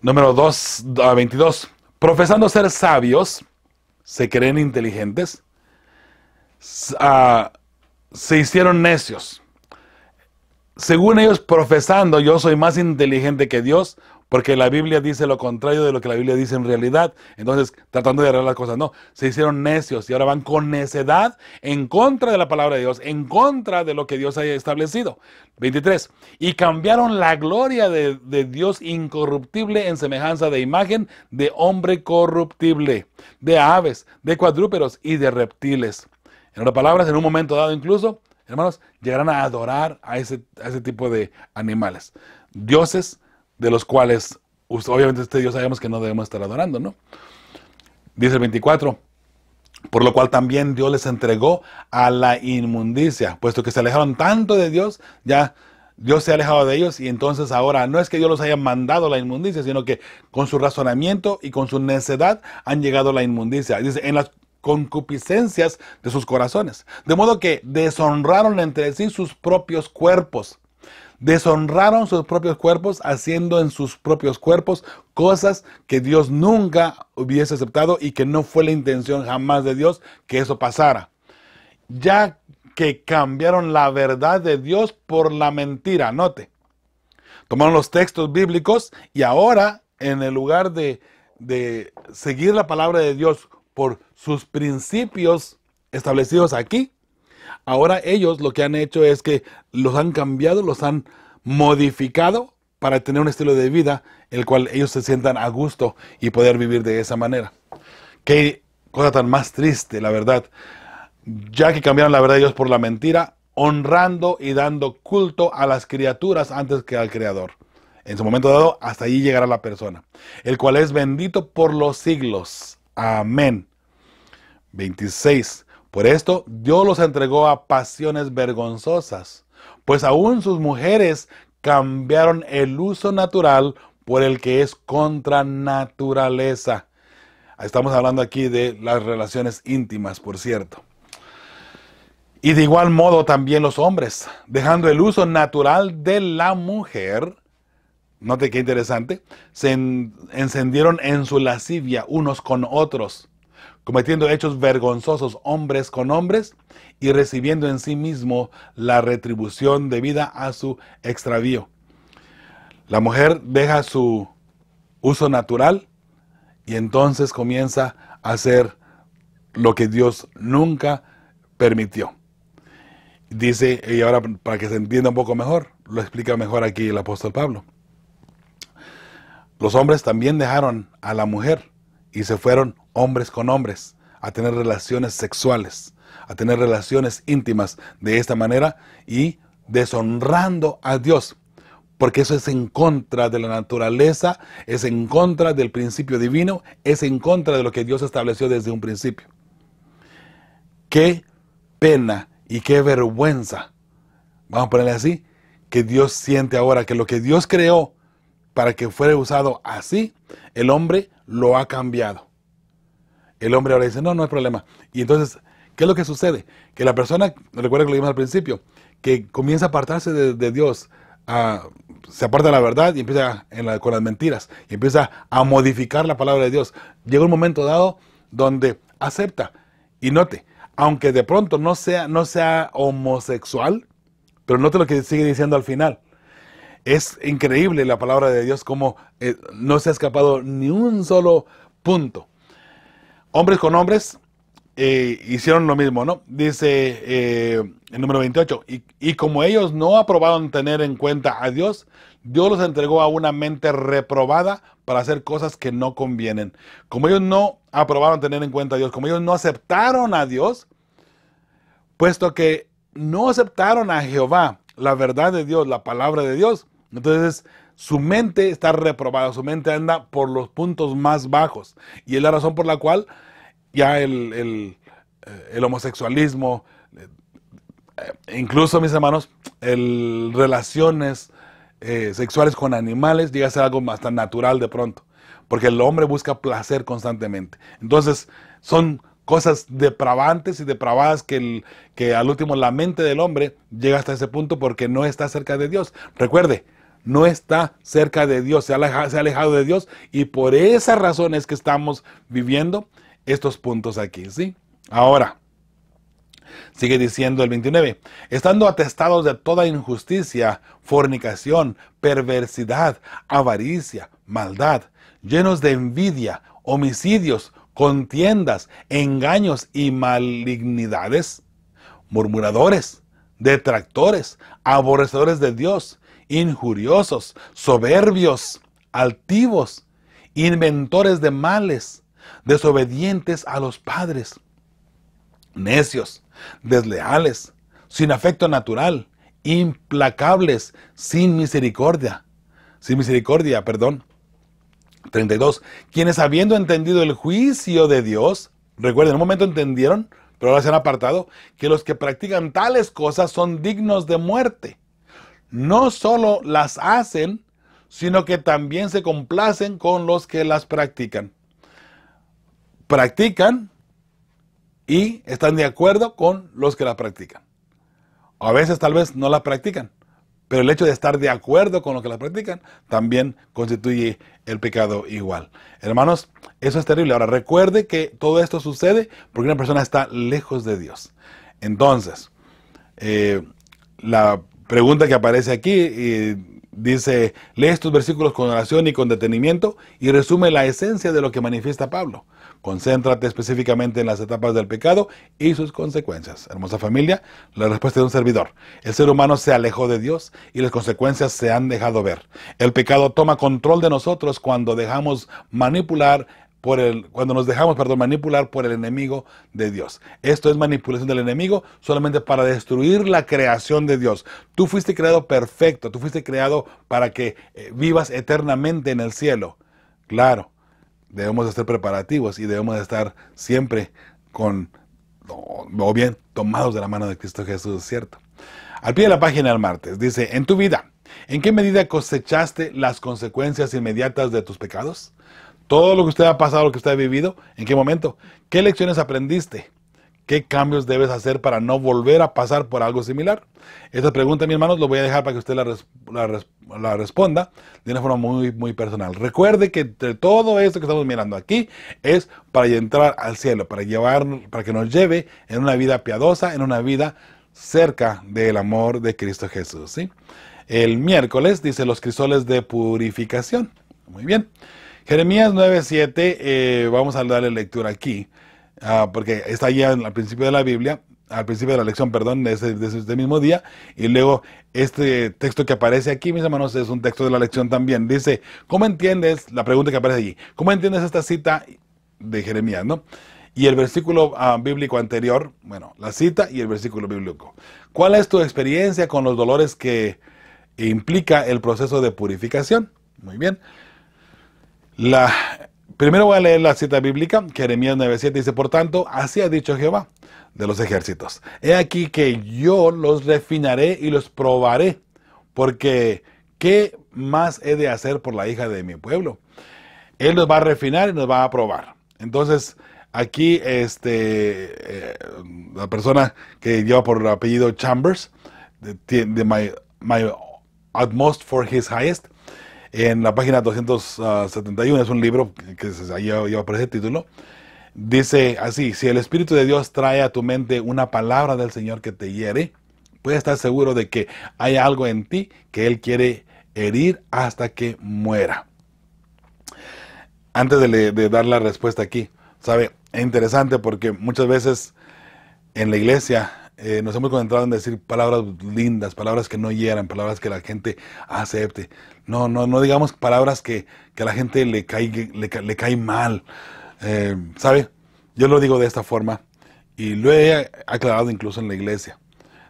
Número 22. Profesando ser sabios, se creen inteligentes, se hicieron necios. Según ellos, profesando, yo soy más inteligente que Dios, porque la Biblia dice lo contrario de lo que la Biblia dice en realidad. Entonces, tratando de arreglar las cosas, no, se hicieron necios y ahora van con necedad en contra de la palabra de Dios, en contra de lo que Dios haya establecido. 23. Y cambiaron la gloria de Dios incorruptible en semejanza de imagen de hombre corruptible, de aves, de cuadrúpedos y de reptiles. En otras palabras, en un momento dado incluso, hermanos, llegarán a adorar a ese tipo de animales. Dioses de los cuales, obviamente este Dios sabemos que no debemos estar adorando, ¿no? Dice el 24, por lo cual también Dios les entregó a la inmundicia, puesto que se alejaron tanto de Dios, ya Dios se ha alejado de ellos y entonces ahora no es que Dios los haya mandado a la inmundicia, sino que con su razonamiento y con su necedad han llegado a la inmundicia. Dice, en las concupiscencias de sus corazones, de modo que deshonraron entre sí sus propios cuerpos. Deshonraron sus propios cuerpos, haciendo en sus propios cuerpos cosas que Dios nunca hubiese aceptado y que no fue la intención jamás de Dios que eso pasara. Ya que cambiaron la verdad de Dios por la mentira, note. Tomaron los textos bíblicos y ahora, en el lugar de seguir la palabra de Dios por sus principios establecidos aquí, ahora ellos lo que han hecho es que los han cambiado, los han modificado para tener un estilo de vida el cual ellos se sientan a gusto y poder vivir de esa manera. Qué cosa tan más triste, la verdad. Ya que cambiaron la verdad de Dios por la mentira, honrando y dando culto a las criaturas antes que al Creador. En su momento dado, hasta allí llegará la persona, el cual es bendito por los siglos. Amén. 26. Por esto Dios los entregó a pasiones vergonzosas, pues aún sus mujeres cambiaron el uso natural por el que es contra naturaleza. Estamos hablando aquí de las relaciones íntimas, por cierto. Y de igual modo también los hombres, dejando el uso natural de la mujer, note qué interesante, se encendieron en su lascivia unos con otros, cometiendo hechos vergonzosos hombres con hombres y recibiendo en sí mismo la retribución debida a su extravío. La mujer deja su uso natural y entonces comienza a hacer lo que Dios nunca permitió. Dice, y ahora para que se entienda un poco mejor, lo explica mejor aquí el apóstol Pablo. Los hombres también dejaron a la mujer y se fueron hombres con hombres a tener relaciones sexuales, a tener relaciones íntimas de esta manera y deshonrando a Dios, porque eso es en contra de la naturaleza, es en contra del principio divino, es en contra de lo que Dios estableció desde un principio. Qué pena y qué vergüenza, vamos a ponerle así, que Dios siente ahora que lo que Dios creó para que fuera usado así, el hombre lo ha cambiado. El hombre ahora dice, no hay problema. Y entonces, ¿qué es lo que sucede? Que la persona, recuerda que lo vimos al principio, que comienza a apartarse de Dios, se aparta de la verdad y empieza con las mentiras, y empieza a modificar la palabra de Dios. Llega un momento dado donde acepta, y note, aunque de pronto no sea homosexual, pero note lo que sigue diciendo al final. Es increíble la palabra de Dios, como no se ha escapado ni un solo punto. Hombres con hombres hicieron lo mismo, ¿no? Dice el número 28, y como ellos no aprobaron tener en cuenta a Dios, Dios los entregó a una mente reprobada para hacer cosas que no convienen. Como ellos no aprobaron tener en cuenta a Dios, como ellos no aceptaron a Dios, puesto que no aceptaron a Jehová, la verdad de Dios, la palabra de Dios, entonces su mente está reprobada, su mente anda por los puntos más bajos. Y es la razón por la cual ya el homosexualismo, incluso mis hermanos, relaciones sexuales con animales llega a ser algo más tan natural de pronto, porque el hombre busca placer constantemente. Entonces son cosas depravantes y depravadas que al último la mente del hombre llega hasta ese punto porque no está cerca de Dios. Recuerde, no está cerca de Dios, se ha alejado de Dios, y por esa razón es que estamos viviendo estos puntos aquí, ¿sí? Ahora, sigue diciendo el 29, estando atestados de toda injusticia, fornicación, perversidad, avaricia, maldad, llenos de envidia, homicidios, contiendas, engaños y malignidades, murmuradores, detractores, aborrecedores de Dios, injuriosos, soberbios, altivos, inventores de males, desobedientes a los padres, necios, desleales, sin afecto natural, implacables, sin misericordia, 32. Quienes habiendo entendido el juicio de Dios, recuerden, en un momento entendieron, pero ahora se han apartado, que los que practican tales cosas son dignos de muerte. No solo las hacen, sino que también se complacen con los que las practican. Practican y están de acuerdo con los que la practican. A veces tal vez no la practican, pero el hecho de estar de acuerdo con los que la practican también constituye el pecado igual. Hermanos, eso es terrible. Ahora recuerde que todo esto sucede porque una persona está lejos de Dios. Entonces, la pregunta que aparece aquí dice, lee estos versículos con oración y con detenimiento y resume la esencia de lo que manifiesta Pablo. Concéntrate específicamente en las etapas del pecado y sus consecuencias. Hermosa familia, la respuesta de un servidor. El ser humano se alejó de Dios y las consecuencias se han dejado ver. El pecado toma control de nosotros cuando nos dejamos manipular por el enemigo de Dios. Esto es manipulación del enemigo solamente para destruir la creación de Dios. Tú fuiste creado perfecto, tú fuiste creado para que vivas eternamente en el cielo. Claro. Debemos de estar preparativos y debemos de estar siempre bien tomados de la mano de Cristo Jesús, ¿cierto? Al pie de la página del martes, dice, en tu vida, ¿en qué medida cosechaste las consecuencias inmediatas de tus pecados? Todo lo que usted ha pasado, lo que usted ha vivido, ¿en qué momento? ¿Qué lecciones aprendiste? ¿Qué cambios debes hacer para no volver a pasar por algo similar? Esta pregunta, mis hermanos, lo voy a dejar para que usted la responda de una forma muy, muy personal. Recuerde que todo esto que estamos mirando aquí es para entrar al cielo, para que nos lleve en una vida piadosa, en una vida cerca del amor de Cristo Jesús, ¿sí? El miércoles dice los crisoles de purificación. Muy bien. Jeremías 9:7, vamos a darle lectura aquí. Porque está allá al principio de la Biblia, al principio de la lección, perdón, de este mismo día, y luego este texto que aparece aquí, mis hermanos, es un texto de la lección también. Dice, ¿cómo entiendes? La pregunta que aparece allí, ¿cómo entiendes esta cita de Jeremías, no? Y el versículo bíblico anterior, bueno, la cita y el versículo bíblico. ¿Cuál es tu experiencia con los dolores que implica el proceso de purificación? Muy bien. Primero voy a leer la cita bíblica, Jeremías 9:7 dice, por tanto, así ha dicho Jehová de los ejércitos. He aquí que yo los refinaré y los probaré, porque ¿qué más he de hacer por la hija de mi pueblo? Él nos va a refinar y nos va a probar. Entonces, aquí la persona que lleva por apellido Chambers, de my utmost for his highest, en la página 271, es un libro que lleva por ese título, dice así, si el Espíritu de Dios trae a tu mente una palabra del Señor que te hiere, puedes estar seguro de que hay algo en ti que Él quiere herir hasta que muera. Antes de dar la respuesta aquí, ¿sabe? Es interesante porque muchas veces en la iglesia nos hemos concentrado en decir palabras lindas, palabras que no hieran, palabras que la gente acepte. No digamos palabras que a la gente le cae mal. ¿Sabe? Yo lo digo de esta forma y lo he aclarado incluso en la iglesia.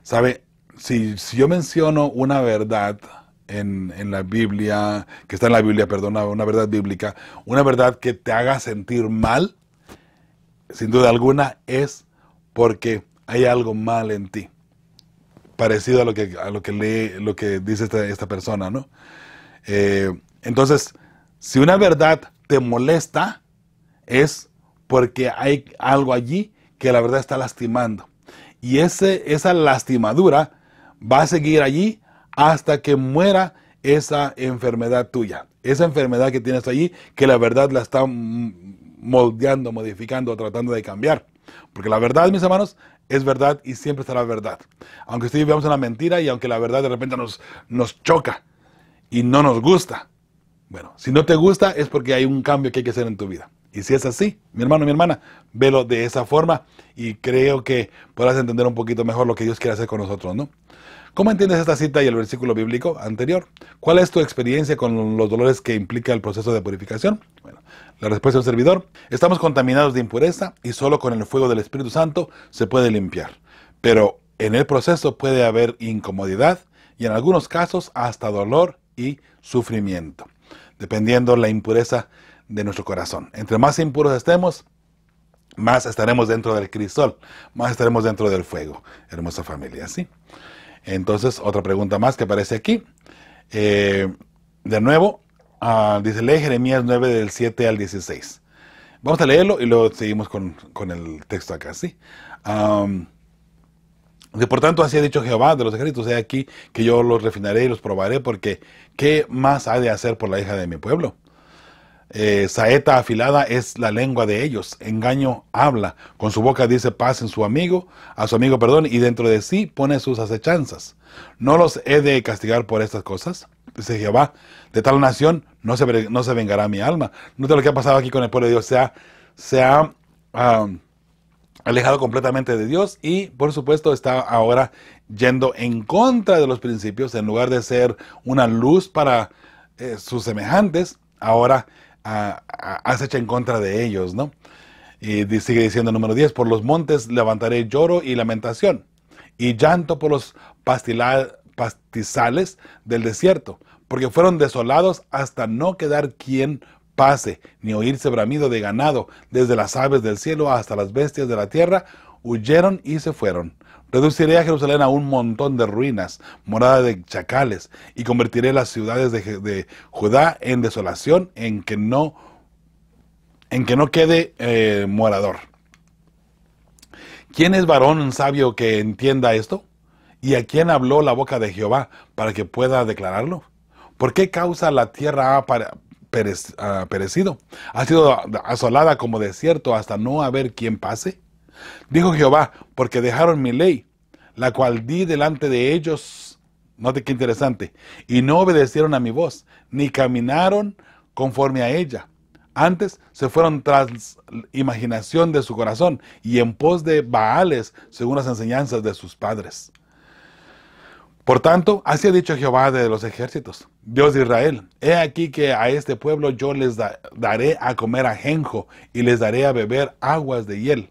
¿Sabe? Si yo menciono una verdad en la Biblia, que está en la Biblia, perdón, una verdad bíblica, una verdad que te haga sentir mal, sin duda alguna es porque hay algo mal en ti. parecido a lo que dice esta persona, ¿no? Entonces, si una verdad te molesta, es porque hay algo allí que la verdad está lastimando. Y esa lastimadura va a seguir allí hasta que muera esa enfermedad tuya. Esa enfermedad que tienes allí, que la verdad la está moldeando, modificando, tratando de cambiar. Porque la verdad, mis hermanos, es verdad y siempre será verdad. Aunque sí vivamos en la mentira y aunque la verdad de repente nos choca y no nos gusta. Bueno, si no te gusta es porque hay un cambio que hay que hacer en tu vida. Y si es así, mi hermano, mi hermana, velo de esa forma y creo que podrás entender un poquito mejor lo que Dios quiere hacer con nosotros, ¿no? ¿Cómo entiendes esta cita y el versículo bíblico anterior? ¿Cuál es tu experiencia con los dolores que implica el proceso de purificación? Bueno, la respuesta del servidor: estamos contaminados de impureza y solo con el fuego del Espíritu Santo se puede limpiar. Pero en el proceso puede haber incomodidad y en algunos casos hasta dolor y sufrimiento, dependiendo la impureza de nuestro corazón. Entre más impuros estemos, más estaremos dentro del crisol, más estaremos dentro del fuego. Hermosa familia, ¿sí? Entonces, otra pregunta más que aparece aquí. De nuevo, dice, lee Jeremías 9 del 7 al 16. Vamos a leerlo y luego seguimos con el texto acá, ¿sí? Por tanto, así ha dicho Jehová de los ejércitos: he aquí que yo los refinaré y los probaré, porque ¿qué más ha de hacer por la hija de mi pueblo? Saeta afilada es la lengua de ellos, engaño habla, con su boca dice paz a su amigo, y dentro de sí pone sus acechanzas. ¿No los he de castigar por estas cosas? Dice Jehová, de tal nación no se vengará mi alma. Nota lo que ha pasado aquí con el pueblo de Dios: se ha alejado completamente de Dios y por supuesto está ahora yendo en contra de los principios. En lugar de ser una luz para sus semejantes, ahora acecha en contra de ellos, ¿no? Y sigue diciendo número 10, por los montes levantaré lloro y lamentación, y llanto por los pastizales del desierto, porque fueron desolados hasta no quedar quien pase, ni oírse bramido de ganado, desde las aves del cielo hasta las bestias de la tierra, huyeron y se fueron. Reduciré a Jerusalén a un montón de ruinas, morada de chacales, y convertiré las ciudades de Judá en desolación, en que no quede morador. ¿Quién es varón sabio que entienda esto? ¿Y a quién habló la boca de Jehová para que pueda declararlo? ¿Por qué causa la tierra ha perecido? ¿Ha sido asolada como desierto hasta no haber quien pase? Dijo Jehová, porque dejaron mi ley, la cual di delante de ellos, note qué interesante, y no obedecieron a mi voz, ni caminaron conforme a ella. Antes se fueron tras imaginación de su corazón, y en pos de Baales, según las enseñanzas de sus padres. Por tanto, así ha dicho Jehová de los ejércitos, Dios de Israel: he aquí que a este pueblo yo les daré a comer ajenjo, y les daré a beber aguas de hiel.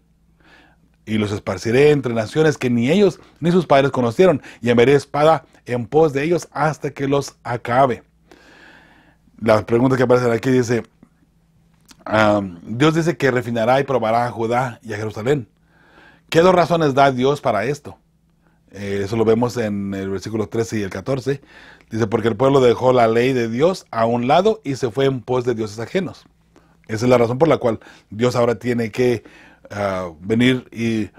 Y los esparciré entre naciones que ni ellos ni sus padres conocieron, y enviaré espada en pos de ellos hasta que los acabe. Las preguntas que aparecen aquí dice, Dios dice que refinará y probará a Judá y a Jerusalén. ¿Qué dos razones da Dios para esto? Eso lo vemos en el versículo 13 y el 14. Dice, porque el pueblo dejó la ley de Dios a un lado y se fue en pos de dioses ajenos. Esa es la razón por la cual Dios ahora tiene que venir y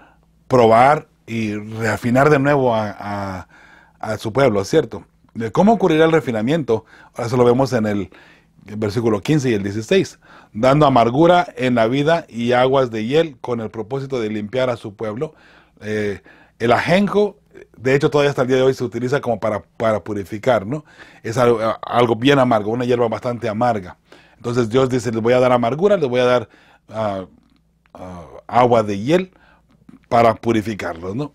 probar y reafinar de nuevo a su pueblo, ¿cierto? ¿Cómo ocurrirá el refinamiento? Eso lo vemos en el versículo 15 y el 16. Dando amargura en la vida y aguas de hiel con el propósito de limpiar a su pueblo. El ajenjo, de hecho todavía hasta el día de hoy se utiliza como para purificar, ¿no? Es algo bien amargo, una hierba bastante amarga. Entonces Dios dice, les voy a dar amargura, les voy a dar agua de hiel para purificarlos, ¿no?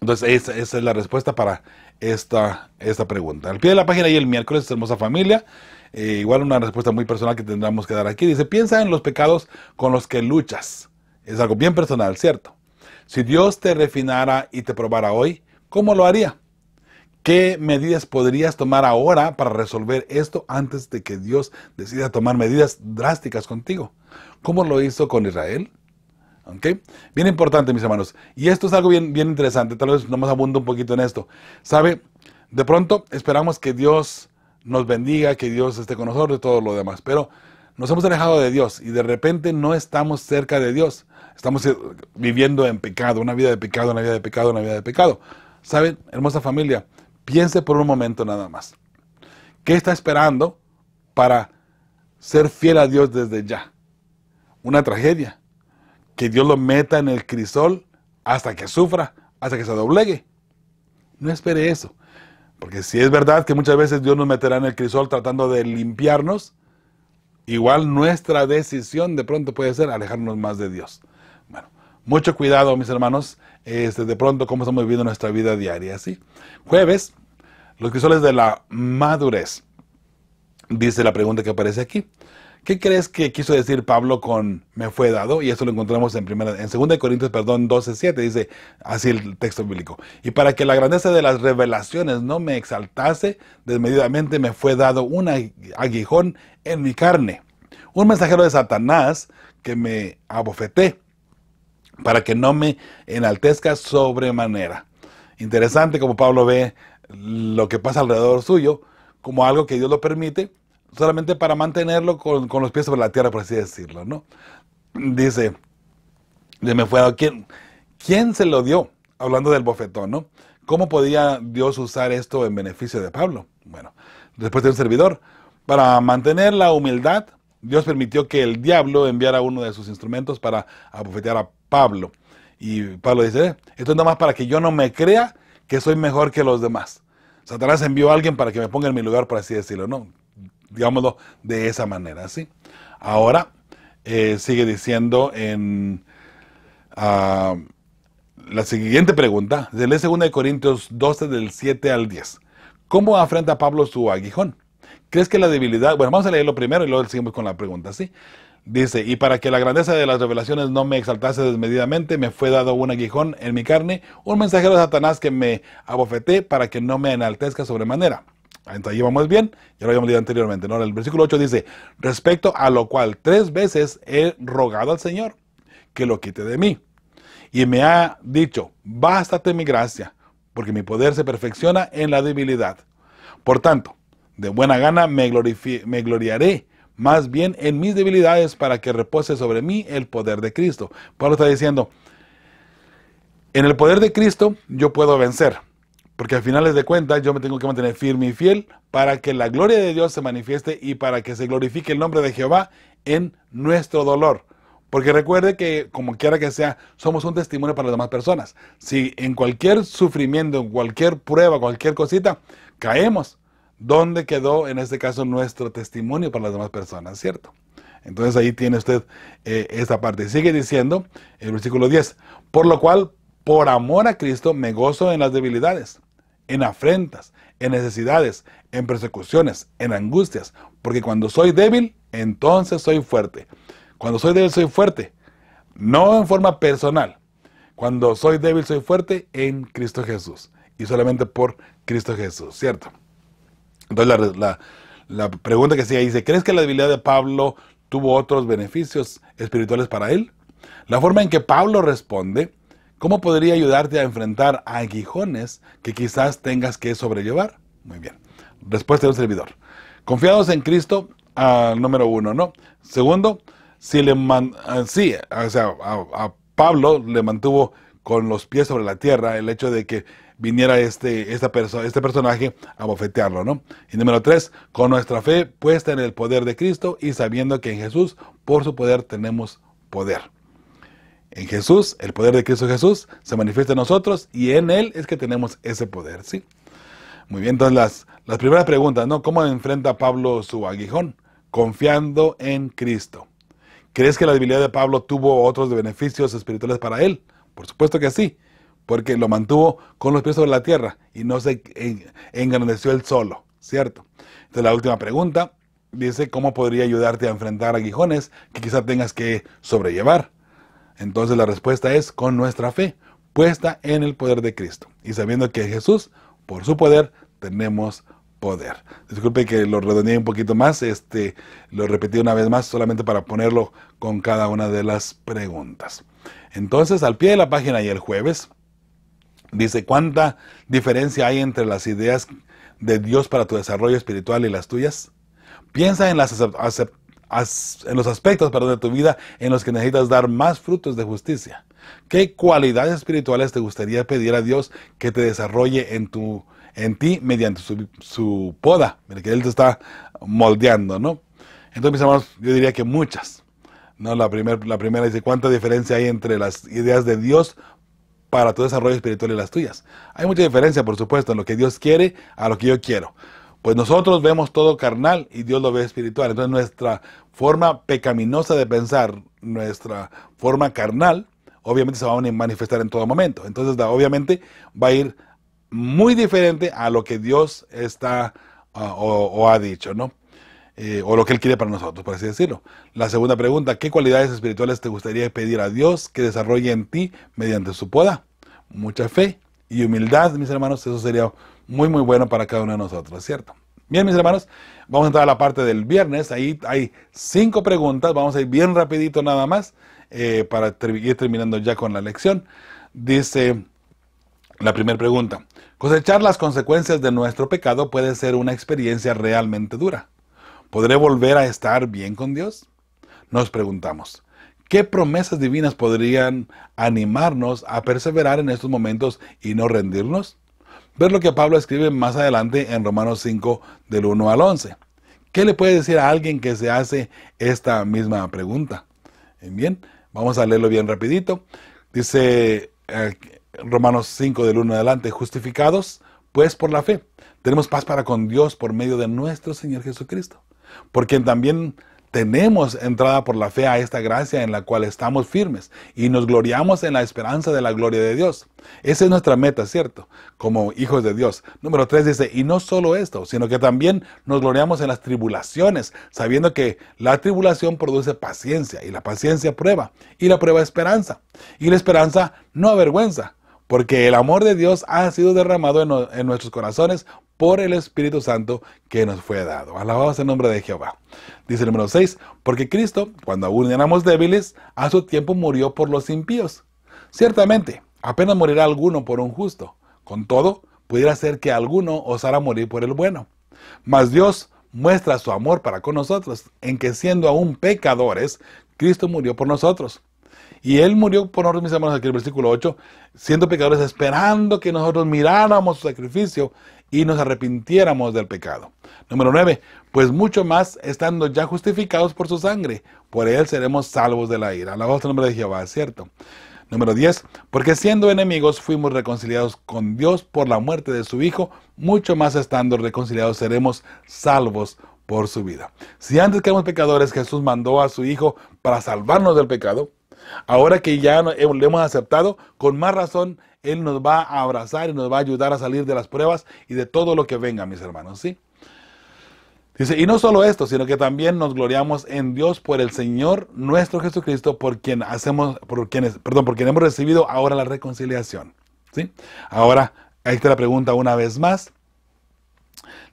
Entonces esa es la respuesta para esta pregunta. Al pie de la página y el miércoles, hermosa familia, igual una respuesta muy personal que tendremos que dar aquí. Dice, piensa en los pecados con los que luchas. Es algo bien personal, ¿cierto? Si Dios te refinara y te probara hoy, ¿cómo lo haría? ¿Qué medidas podrías tomar ahora para resolver esto antes de que Dios decida tomar medidas drásticas contigo? ¿Cómo lo hizo con Israel? ¿Ok? Bien importante, mis hermanos. Y esto es algo bien, bien interesante. Tal vez nomás abundo un poquito en esto. ¿Sabe? De pronto esperamos que Dios nos bendiga, que Dios esté con nosotros y todo lo demás. Pero nos hemos alejado de Dios y de repente no estamos cerca de Dios. Estamos viviendo en pecado, una vida de pecado, una vida de pecado, una vida de pecado. ¿Saben? Hermosa familia, piense por un momento nada más. ¿Qué está esperando para ser fiel a Dios desde ya? Una tragedia. Que Dios lo meta en el crisol hasta que sufra, hasta que se doblegue. No espere eso. Porque si es verdad que muchas veces Dios nos meterá en el crisol tratando de limpiarnos, igual nuestra decisión de pronto puede ser alejarnos más de Dios. Bueno, mucho cuidado, mis hermanos, de pronto cómo estamos viviendo nuestra vida diaria, ¿sí? Jueves, los crisoles de la madurez. Dice la pregunta que aparece aquí. ¿Qué crees que quiso decir Pablo con me fue dado? Y eso lo encontramos en 2 Corintios 12:7, dice así el texto bíblico. Y para que la grandeza de las revelaciones no me exaltase, desmedidamente me fue dado un aguijón en mi carne, un mensajero de Satanás que me abofeté, para que no me enaltezca sobremanera. Interesante como Pablo ve lo que pasa alrededor suyo, como algo que Dios lo permite, solamente para mantenerlo con los pies sobre la tierra, por así decirlo, ¿no? Dice, me fue dado. ¿Quién se lo dio? Hablando del bofetón, ¿no? ¿Cómo podía Dios usar esto en beneficio de Pablo? Bueno, después de un servidor, para mantener la humildad, Dios permitió que el diablo enviara uno de sus instrumentos para abofetear a Pablo. Y Pablo dice, esto es nada más para que yo no me crea que soy mejor que los demás. Satanás envió a alguien para que me ponga en mi lugar, por así decirlo, ¿no? Digámoslo de esa manera, ¿sí? Ahora, sigue diciendo en la siguiente pregunta, de 2 Corintios 12, del 7 al 10. ¿Cómo afrenta Pablo su aguijón? ¿Crees que la debilidad? Bueno, vamos a leerlo primero y luego seguimos con la pregunta, ¿sí? Dice, y para que la grandeza de las revelaciones no me exaltase desmedidamente, me fue dado un aguijón en mi carne, un mensajero de Satanás que me abofeté para que no me enaltezca sobremanera. Entonces ahí vamos bien, ya lo habíamos leído anteriormente, ¿no? El versículo 8 dice, respecto a lo cual 3 veces he rogado al Señor que lo quite de mí. Y me ha dicho, bástate mi gracia, porque mi poder se perfecciona en la debilidad. Por tanto, de buena gana me gloriaré más bien en mis debilidades para que repose sobre mí el poder de Cristo. Pablo está diciendo, en el poder de Cristo yo puedo vencer. Porque al final de cuentas yo me tengo que mantener firme y fiel para que la gloria de Dios se manifieste y para que se glorifique el nombre de Jehová en nuestro dolor. Porque recuerde que, como quiera que sea, somos un testimonio para las demás personas. Si en cualquier sufrimiento, en cualquier prueba, cualquier cosita, caemos, ¿dónde quedó en este caso nuestro testimonio para las demás personas? ¿Cierto? Entonces ahí tiene usted esta parte. Sigue diciendo el versículo 10, por lo cual, por amor a Cristo, me gozo en las debilidades, en afrentas, en necesidades, en persecuciones, en angustias, porque cuando soy débil, entonces soy fuerte. Cuando soy débil, soy fuerte, no en forma personal. Cuando soy débil, soy fuerte en Cristo Jesús, y solamente por Cristo Jesús, ¿cierto? Entonces la pregunta que sigue dice, ¿crees que la debilidad de Pablo tuvo otros beneficios espirituales para él? La forma en que Pablo responde, ¿cómo podría ayudarte a enfrentar aguijones que quizás tengas que sobrellevar? Muy bien. Respuesta de un servidor. Confiados en Cristo, número 1, ¿no? Segundo, a Pablo le mantuvo con los pies sobre la tierra el hecho de que viniera este personaje a bofetearlo, ¿no? Y número 3, con nuestra fe puesta en el poder de Cristo y sabiendo que en Jesús, por su poder, tenemos poder. En Jesús, el poder de Cristo Jesús se manifiesta en nosotros y en Él es que tenemos ese poder, ¿sí? Muy bien, entonces las primeras preguntas, ¿no? ¿Cómo enfrenta Pablo su aguijón? Confiando en Cristo. ¿Crees que la debilidad de Pablo tuvo otros beneficios espirituales para él? Por supuesto que sí, porque lo mantuvo con los pies sobre la tierra y no se engrandeció él solo, ¿cierto? Entonces la última pregunta dice, ¿cómo podría ayudarte a enfrentar aguijones que quizás tengas que sobrellevar? Entonces la respuesta es con nuestra fe, puesta en el poder de Cristo. Y sabiendo que Jesús, por su poder, tenemos poder. Disculpe que lo redondeé un poquito más, lo repetí una vez más solamente para ponerlo con cada una de las preguntas. Entonces, al pie de la página y el jueves, dice, ¿cuánta diferencia hay entre las ideas de Dios para tu desarrollo espiritual y las tuyas? Piensa en, en los aspectos de tu vida en los que necesitas dar más frutos de justicia. ¿Qué cualidades espirituales te gustaría pedir a Dios que te desarrolle en ti mediante su poda? Que Él te está moldeando, ¿no? Entonces, mis hermanos, yo diría que muchas, ¿no? La primera dice, ¿cuánta diferencia hay entre las ideas de Dios para tu desarrollo espiritual y las tuyas? Hay mucha diferencia, por supuesto, en lo que Dios quiere a lo que yo quiero. Pues nosotros vemos todo carnal y Dios lo ve espiritual. Entonces nuestra forma pecaminosa de pensar, nuestra forma carnal, obviamente se va a manifestar en todo momento. Entonces obviamente va a ir muy diferente a lo que Dios está o ha dicho, ¿no? O lo que Él quiere para nosotros, por así decirlo. La segunda pregunta, ¿qué cualidades espirituales te gustaría pedir a Dios que desarrolle en ti mediante su poda? Mucha fe y humildad, mis hermanos, eso sería muy bueno para cada uno de nosotros, ¿cierto? Bien, mis hermanos, vamos a entrar a la parte del viernes. Ahí hay 5 preguntas, vamos a ir bien rapidito nada más para ir terminando ya con la lección. Dice la primera pregunta, cosechar las consecuencias de nuestro pecado puede ser una experiencia realmente dura. ¿Podré volver a estar bien con Dios? Nos preguntamos, ¿qué promesas divinas podrían animarnos a perseverar en estos momentos y no rendirnos? Ver lo que Pablo escribe más adelante en Romanos 5, del 1 al 11. ¿Qué le puede decir a alguien que se hace esta misma pregunta? Bien, vamos a leerlo bien rapidito. Dice Romanos 5, del 1 en adelante, justificados pues por la fe, tenemos paz para con Dios por medio de nuestro Señor Jesucristo, por quien también tenemos entrada por la fe a esta gracia en la cual estamos firmes y nos gloriamos en la esperanza de la gloria de Dios. Esa es nuestra meta, ¿cierto? Como hijos de Dios. Número 3 dice, y no solo esto, sino que también nos gloriamos en las tribulaciones, sabiendo que la tribulación produce paciencia, y la paciencia prueba, y la prueba esperanza, y la esperanza no avergüenza, porque el amor de Dios ha sido derramado en nuestros corazones por el Espíritu Santo que nos fue dado. Alabado sea el nombre de Jehová. Dice el número 6, porque Cristo, cuando aún éramos débiles, a su tiempo murió por los impíos. Ciertamente, apenas morirá alguno por un justo. Con todo, pudiera ser que alguno osara morir por el bueno. Mas Dios muestra su amor para con nosotros, en que siendo aún pecadores, Cristo murió por nosotros. Y Él murió por nosotros, mis hermanos, aquí en el versículo 8, siendo pecadores, esperando que nosotros miráramos su sacrificio y nos arrepintiéramos del pecado. Número 9, pues mucho más, estando ya justificados por su sangre, por Él seremos salvos de la ira. Alabado sea el nombre de Jehová, ¿cierto? Número 10, porque siendo enemigos fuimos reconciliados con Dios por la muerte de su Hijo, mucho más estando reconciliados seremos salvos por su vida. Si antes que éramos pecadores Jesús mandó a su Hijo para salvarnos del pecado, ahora que ya le hemos aceptado, con más razón Él nos va a abrazar y nos va a ayudar a salir de las pruebas y de todo lo que venga, mis hermanos, ¿sí? Dice, y no solo esto, sino que también nos gloriamos en Dios por el Señor nuestro Jesucristo, por quien hemos recibido ahora la reconciliación, ¿sí? Ahora, ahí está la pregunta una vez más.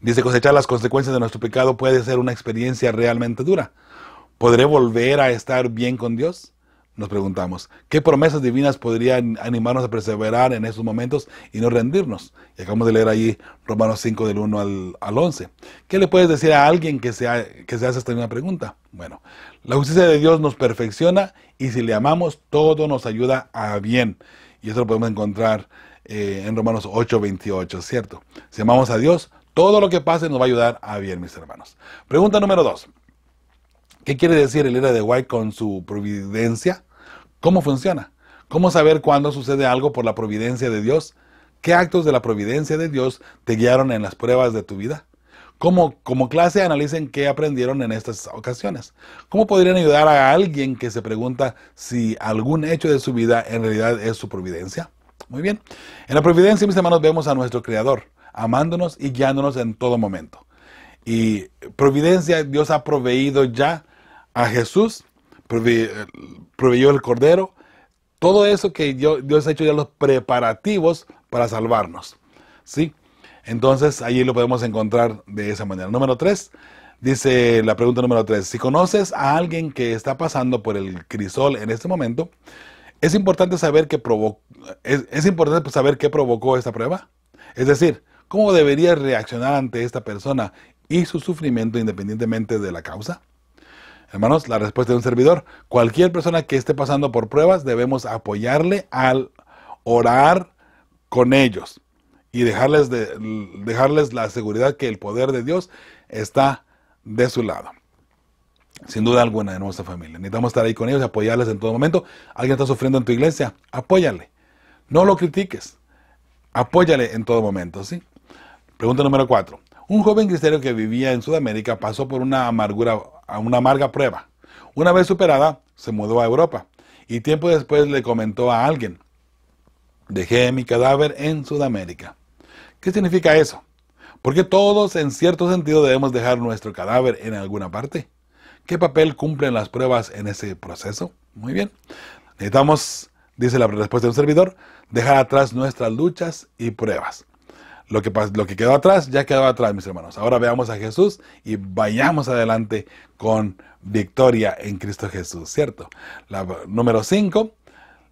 Dice, cosechar las consecuencias de nuestro pecado puede ser una experiencia realmente dura. ¿Podré volver a estar bien con Dios? Nos preguntamos, ¿qué promesas divinas podrían animarnos a perseverar en esos momentos y no rendirnos? Y acabamos de leer ahí Romanos 5 del 1 al 11. ¿Qué le puedes decir a alguien que se hace esta misma pregunta? Bueno, la justicia de Dios nos perfecciona y si le amamos, todo nos ayuda a bien. Y eso lo podemos encontrar en Romanos 8, 28, ¿cierto? Si amamos a Dios, todo lo que pase nos va a ayudar a bien, mis hermanos. Pregunta número 2. ¿Qué quiere decir el Ira de White con su providencia? ¿Cómo funciona? ¿Cómo saber cuándo sucede algo por la providencia de Dios? ¿Qué actos de la providencia de Dios te guiaron en las pruebas de tu vida? Como clase, analicen qué aprendieron en estas ocasiones. ¿Cómo podrían ayudar a alguien que se pregunta si algún hecho de su vida en realidad es su providencia? Muy bien. En la providencia, mis hermanos, vemos a nuestro Creador, amándonos y guiándonos en todo momento. Y providencia, Dios ha proveído ya a Jesús, proveyó el Cordero, todo eso que Dios ha hecho ya los preparativos para salvarnos, ¿sí? Entonces, allí lo podemos encontrar de esa manera. Número 3, dice la pregunta número 3. Si conoces a alguien que está pasando por el crisol en este momento, es importante saber qué provocó esta prueba. Es decir, ¿cómo deberías reaccionar ante esta persona y su sufrimiento independientemente de la causa? Hermanos, la respuesta de un servidor: cualquier persona que esté pasando por pruebas, debemos apoyarle al orar con ellos y dejarles la seguridad que el poder de Dios está de su lado. Sin duda alguna, en nuestra familia. Necesitamos estar ahí con ellos y apoyarles en todo momento. Alguien está sufriendo en tu iglesia, apóyale. No lo critiques. Apóyale en todo momento, ¿sí? Pregunta número 4. Un joven cristiano que vivía en Sudamérica pasó por una amarga prueba. Una vez superada, se mudó a Europa. Y tiempo después le comentó a alguien: dejé mi cadáver en Sudamérica. ¿Qué significa eso? Porque todos, en cierto sentido, debemos dejar nuestro cadáver en alguna parte. ¿Qué papel cumplen las pruebas en ese proceso? Muy bien. Necesitamos, dice la respuesta de un servidor, dejar atrás nuestras luchas y pruebas. Lo que quedó atrás, ya quedó atrás, mis hermanos. Ahora veamos a Jesús y vayamos adelante con victoria en Cristo Jesús, ¿cierto? La número 5,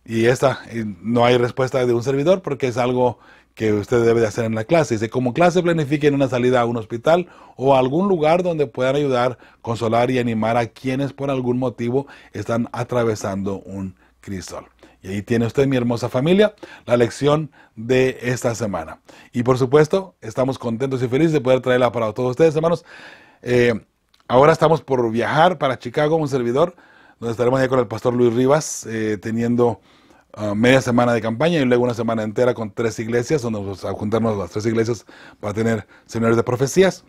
y esta no hay respuesta de un servidor porque es algo que usted debe de hacer en la clase. Dice: como clase, planifiquen una salida a un hospital o a algún lugar donde puedan ayudar, consolar y animar a quienes por algún motivo están atravesando un crisol. Y ahí tiene usted, mi hermosa familia, la lección de esta semana. Y por supuesto, estamos contentos y felices de poder traerla para todos ustedes, hermanos. Ahora estamos por viajar para Chicago, un servidor, donde estaremos allá con el pastor Luis Rivas, teniendo media semana de campaña y luego una semana entera con 3 iglesias, donde vamos a juntarnos las 3 iglesias para tener seminarios de profecías.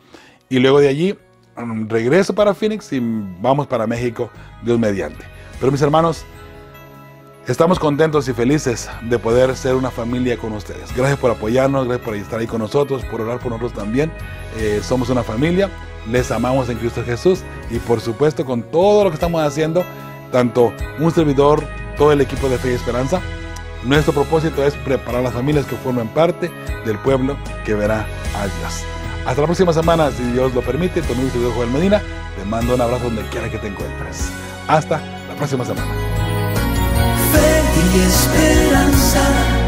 Y luego de allí, regreso para Phoenix y vamos para México, Dios mediante. Pero mis hermanos, estamos contentos y felices de poder ser una familia con ustedes. Gracias por apoyarnos, gracias por estar ahí con nosotros, por orar por nosotros también. Somos una familia, les amamos en Cristo Jesús y por supuesto con todo lo que estamos haciendo, tanto un servidor, todo el equipo de Fe y Esperanza, nuestro propósito es preparar a las familias que formen parte del pueblo que verá a Dios. Hasta la próxima semana, si Dios lo permite. Tu amigo y servidor Joel Medina, te mando un abrazo donde quiera que te encuentres. Hasta la próxima semana. Fe y Esperanza.